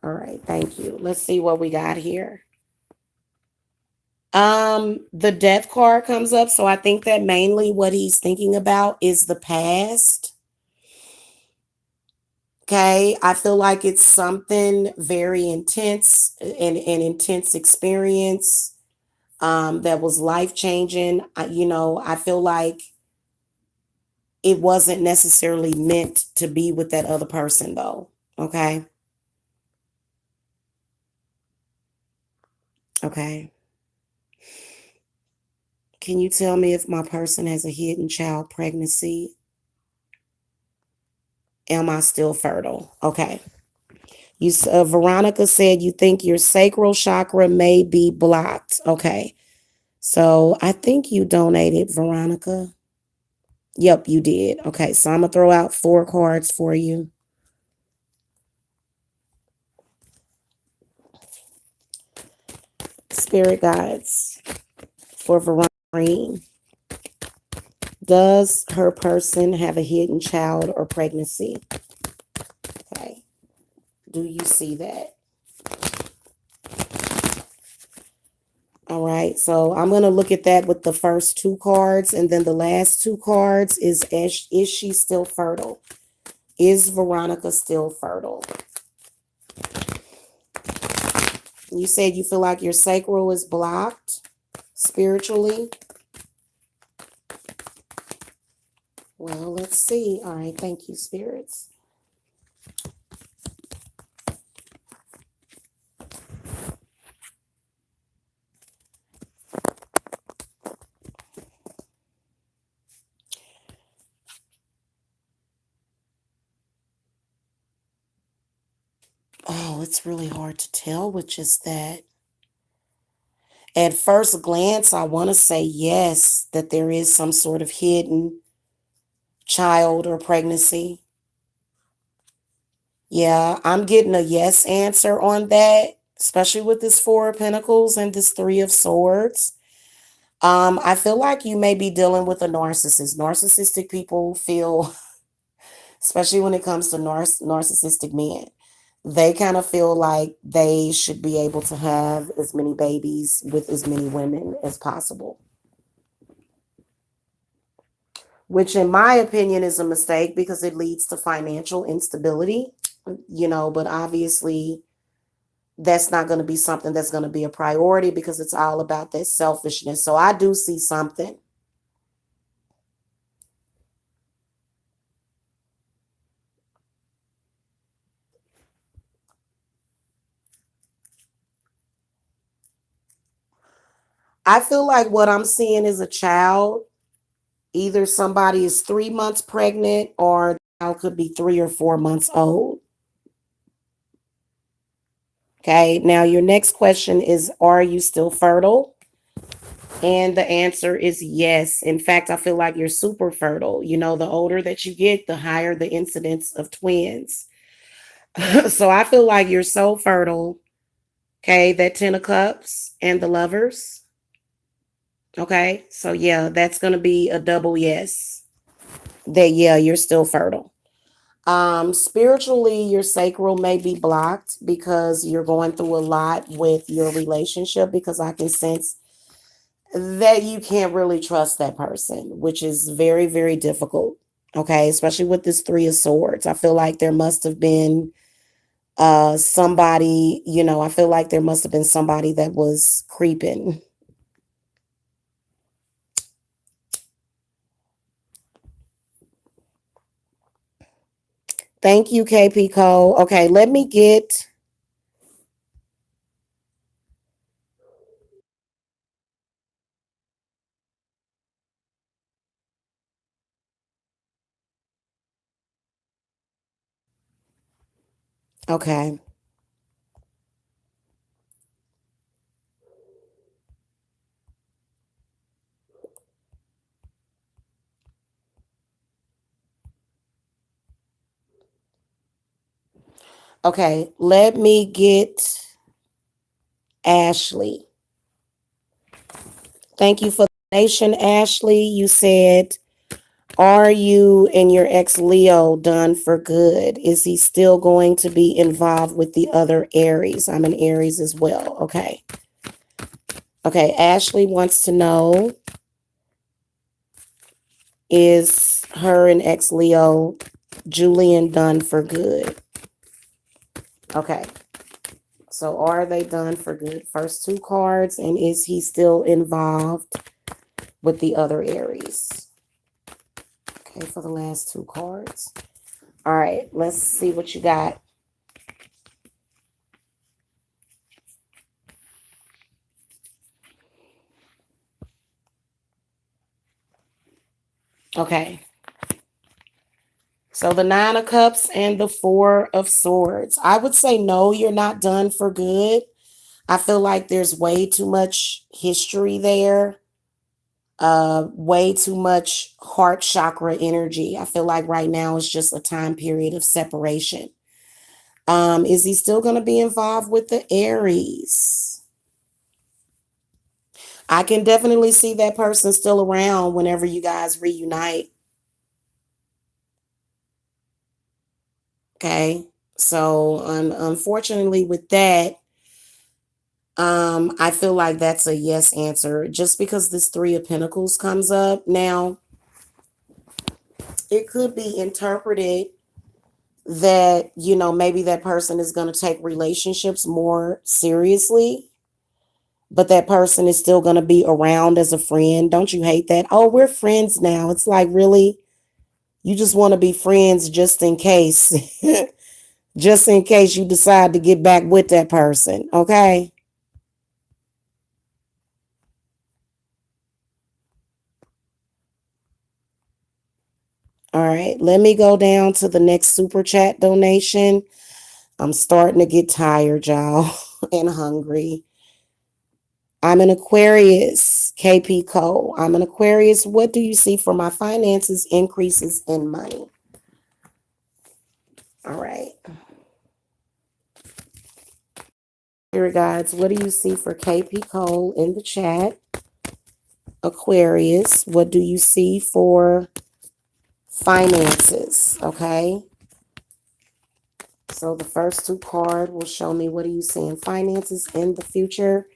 Speaker 1: All right, thank you. Let's see what we got here. The death card comes up, so I think that mainly what he's thinking about is the past. Okay, I feel like it's something very intense, an intense experience that was life changing. I feel like it wasn't necessarily meant to be with that other person, though. Okay. Okay. Can you tell me if my person has a hidden child pregnancy? Am I still fertile? Okay. Veronica said you think your sacral chakra may be blocked. Okay. So I think you donated, Veronica. Yep, you did. Okay, so I'm going to throw out 4 cards for you. Spirit guides for Verone. Does her person have a hidden child or pregnancy? Okay. Do you see that? All right. So I'm going to look at that with the first 2 cards. And then the last 2 cards is she still fertile? Is Veronica still fertile? You said you feel like your sacral is blocked spiritually. Well, let's see. All right. Thank you, spirits. Oh, it's really hard to tell which is that. At first glance, I want to say yes, that there is some sort of hidden child or pregnancy. Yeah, I'm getting a yes answer on that, especially with this 4 of Pentacles and this 3 of Swords. I feel like you may be dealing with a narcissist. Narcissistic people feel, especially when it comes to narcissistic men, they kind of feel like they should be able to have as many babies with as many women as possible, which in my opinion is a mistake because it leads to financial instability, but obviously that's not going to be something that's going to be a priority because it's all about that selfishness. So I do see something. I feel like what I'm seeing is a child. Either somebody is 3 months pregnant or the child could be 3 or 4 months old. Okay, now your next question is, are you still fertile? And the answer is yes. In fact, I feel like you're super fertile. The older that you get, the higher the incidence of twins. So I feel like you're so fertile. Okay, that 10 of Cups and the Lovers. Okay, so yeah, that's going to be a double yes. That, yeah, you're still fertile. Spiritually, your sacral may be blocked because you're going through a lot with your relationship, because I can sense that you can't really trust that person, which is very, very difficult. Okay, especially with this 3 of Swords. I feel like there must have been somebody, I feel like there must have been somebody that was creeping. Thank you, KP Cole. Okay, let me get. Okay. Okay, let me get Ashley. Thank you for the donation, Ashley. You said, are you and your ex Leo done for good? Is he still going to be involved with the other Aries? I'm an Aries as well. Okay. Okay, Ashley wants to know, is her and ex Leo Julian done for good? Okay. So are they done for good? First 2 cards, and is he still involved with the other Aries? Okay, for the last 2 cards. All right, let's see what you got. Okay. So the 9 of Cups and the 4 of Swords. I would say no, you're not done for good. I feel like there's way too much history there. way too much heart chakra energy. I feel like right now is just a time period of separation. Is he still going to be involved with the Aries? I can definitely see that person still around whenever you guys reunite. Okay. So unfortunately with that, I feel like that's a yes answer just because this Three of Pentacles comes up. Now, it could be interpreted that, maybe that person is going to take relationships more seriously, but that person is still going to be around as a friend. Don't you hate that? Oh, we're friends now. It's like, really? You just want to be friends just in case, just in case you decide to get back with that person. Okay. All right. Let me go down to the next super chat donation. I'm starting to get tired, y'all, and hungry. I'm an Aquarius, KP Cole. I'm an Aquarius. What do you see for my finances, increases in money? All right. Here, guys, what do you see for KP Cole in the chat? Aquarius, what do you see for finances? Okay. So the first two cards will show me what do you see in finances in the future,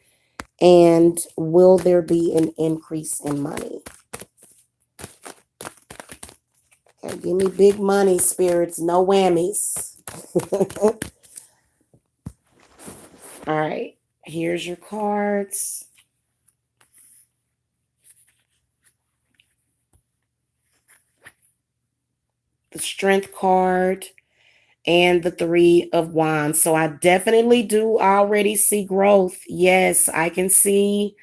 Speaker 1: and will there be an increase in money? Okay, give me big money, spirits, no whammies. All right, here's your cards. The Strength card and the Three of Wands. So I definitely do already see growth. Yes, I can see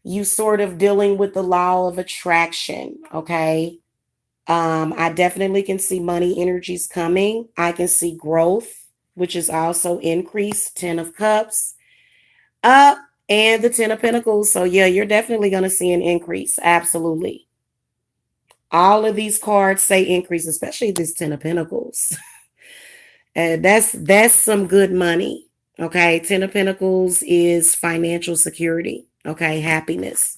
Speaker 1: you sort of dealing with the law of attraction. Okay. I definitely can see money energies coming. I can see growth, which is also increased. 10 of Cups up and the 10 of Pentacles. So yeah, you're definitely going to see an increase. Absolutely. All of these cards say increase, especially this 10 of Pentacles. And that's some good money. Okay. 10 of Pentacles is financial security. Okay. Happiness.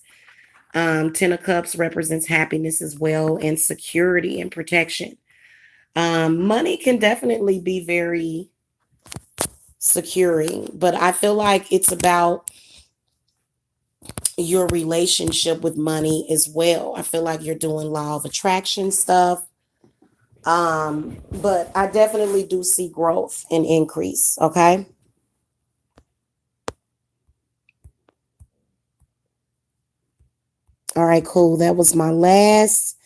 Speaker 1: 10 of Cups represents happiness as well, and security and protection. Money can definitely be very securing, but I feel like it's about your relationship with money as well. I feel like you're doing law of attraction stuff. But I definitely do see growth and increase. Okay. All right, cool. That was my last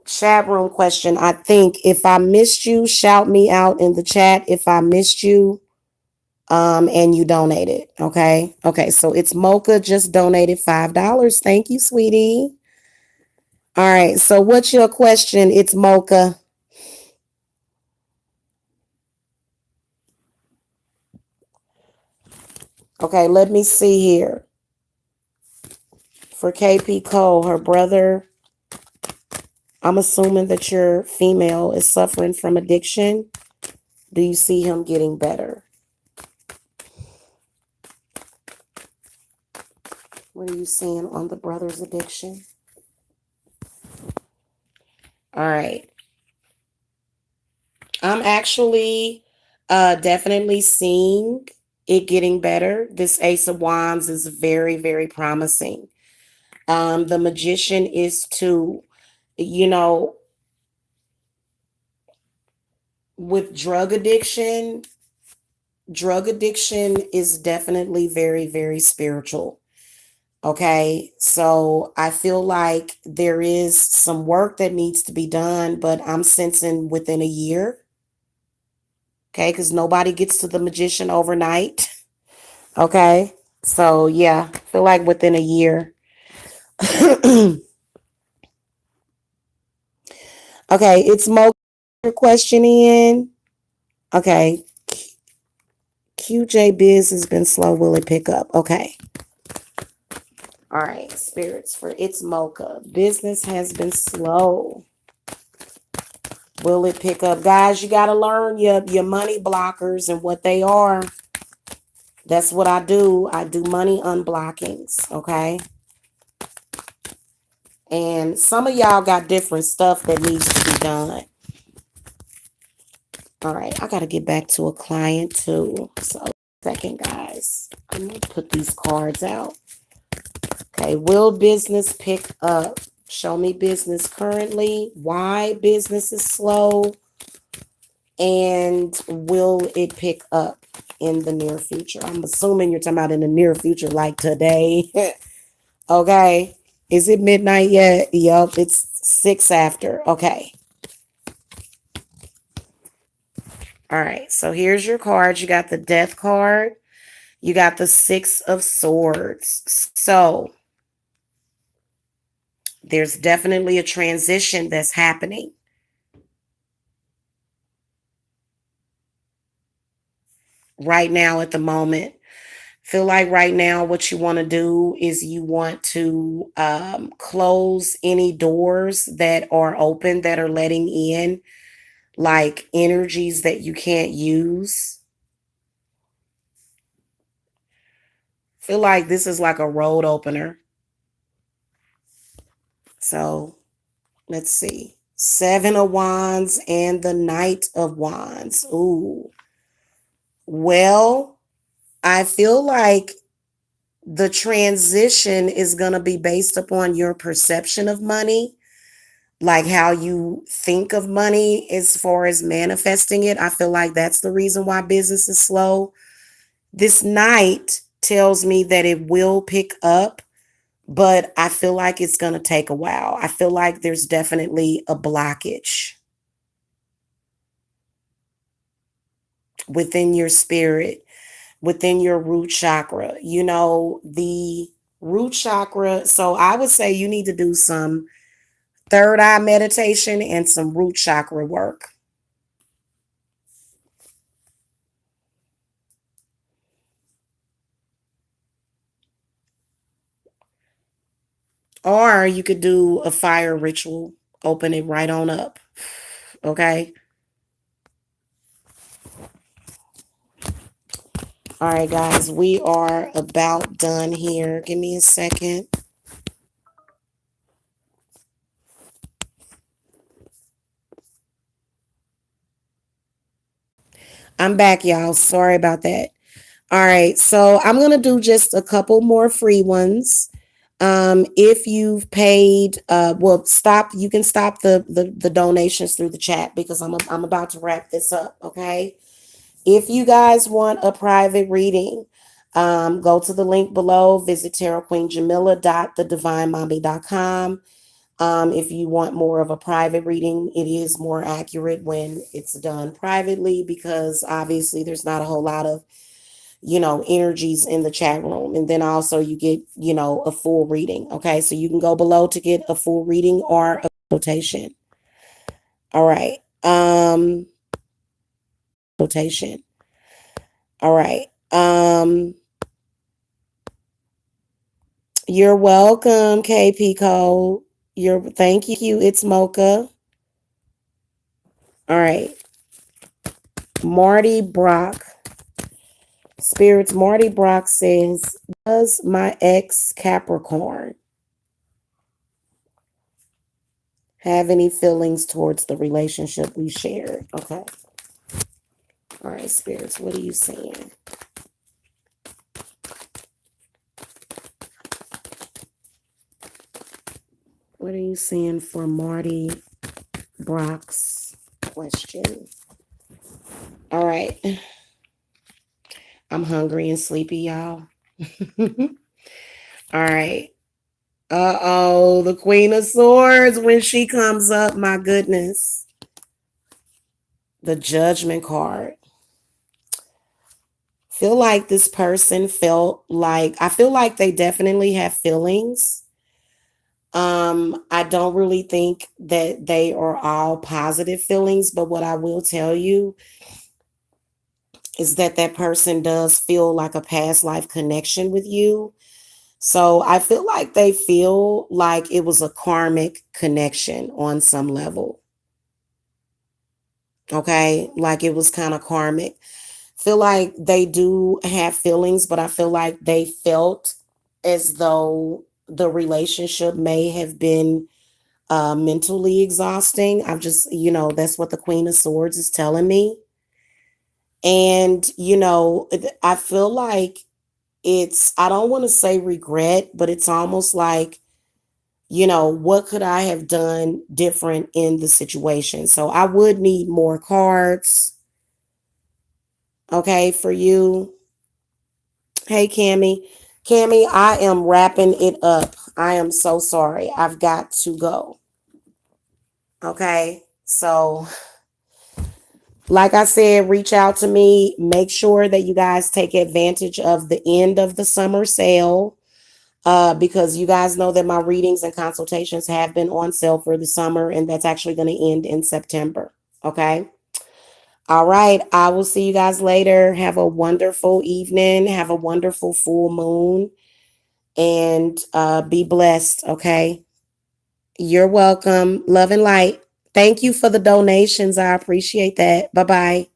Speaker 1: chat room question. I think if I missed you, shout me out in the chat if I missed you. And you donated. Okay. Okay. So it's Mocha just donated $5. Thank you, sweetie. All right. So what's your question? It's Mocha. Okay. Let me see here. For KP Cole, her brother, I'm assuming that your female is suffering from addiction. Do you see him getting better? What are you seeing on the brother's addiction? All right. I'm actually definitely seeing it getting better. This Ace of Wands is very, very promising. The Magician is too, you know, with drug addiction is definitely very, very spiritual. Okay. So I feel like there is some work that needs to be done, but I'm sensing within a year. Okay. Because nobody gets to the Magician overnight. Okay. So yeah, I feel like within a year. Okay. It's Mo question in. Okay. QJ Biz has been slow. Will it pick up? Okay. All right, spirits for it's Mocha. Business has been slow. Will it pick up? Guys, you got to learn your money blockers and what they are. That's what I do. I do money unblockings, okay? And some of y'all got different stuff that needs to be done. All right, I got to get back to a client too. So, second, guys. I'm going to put these cards out. Okay, will business pick up? Show me business currently. Why business is slow? And will it pick up in the near future? I'm assuming you're talking about in the near future, like today. Okay. Is it midnight yet? Yup, it's 6 after. Okay. All right. So here's your cards. You got the Death card. You got the 6 of Swords. So there's definitely a transition that's happening. Right now at the moment. Feel like right now what you want to do is you want to close any doors that are open that are letting in like energies that you can't use. Feel like this is like a road opener. So let's see. 7 of Wands and the Knight of Wands. Ooh. Well, I feel like the transition is going to be based upon your perception of money, like how you think of money as far as manifesting it. I feel like that's the reason why business is slow. This Knight tells me that it will pick up, but I feel like it's going to take a while. I feel like there's definitely a blockage within your spirit, within your root chakra. You know, the root chakra. So I would say you need to do some third eye meditation and some root chakra work. Or you could do a fire ritual, open it right on up. Okay. All right, guys, we are about done here. Give me a second. I'm back, y'all. Sorry about that. All right, so I'm going to do just a couple more free ones. If you've paid, well, stop. You can stop the donations through the chat because I'm about to wrap this up. Okay. If you guys want a private reading, go to the link below. Visit tarotqueenjamila.thedivinemommy.com. If you want more of a private reading, it is more accurate when it's done privately because obviously there's not a whole lot of energies in the chat room. And then also you get a full reading. Okay, so you can go below to get a full reading or a quotation. All right. Quotation. All right. You're welcome, KP Code. Thank you. It's Mocha. All right. Marty Brock. Spirits, Marty Brock says, does my ex Capricorn have any feelings towards the relationship we shared? Okay. All right, spirits, what are you saying? What are you saying for Marty Brock's question? All right. I'm hungry and sleepy, y'all. All right. Uh-oh, the Queen of Swords when she comes up, my goodness. The Judgment card. Feel like this person I feel like they definitely have feelings. I don't really think that they are all positive feelings, but what I will tell you is that person does feel like a past life connection with you. So I feel like they feel like it was a karmic connection on some level. Okay. Like it was kind of karmic. Feel like they do have feelings, but I feel like they felt as though the relationship may have been mentally exhausting. I'm just, that's what the Queen of Swords is telling me. And, I feel like I don't want to say regret, but it's almost like, what could I have done different in the situation? So I would need more cards, okay, for you. Hey, Cammy. Cammy, I am wrapping it up. I am so sorry. I've got to go. Okay. So, like I said, reach out to me. Make sure that you guys take advantage of the end of the summer sale, because you guys know that my readings and consultations have been on sale for the summer, and that's actually going to end in September. Okay. All right. I will see you guys later. Have a wonderful evening. Have a wonderful full moon, and be blessed. Okay. You're welcome. Love and light. Thank you for the donations. I appreciate that. Bye bye.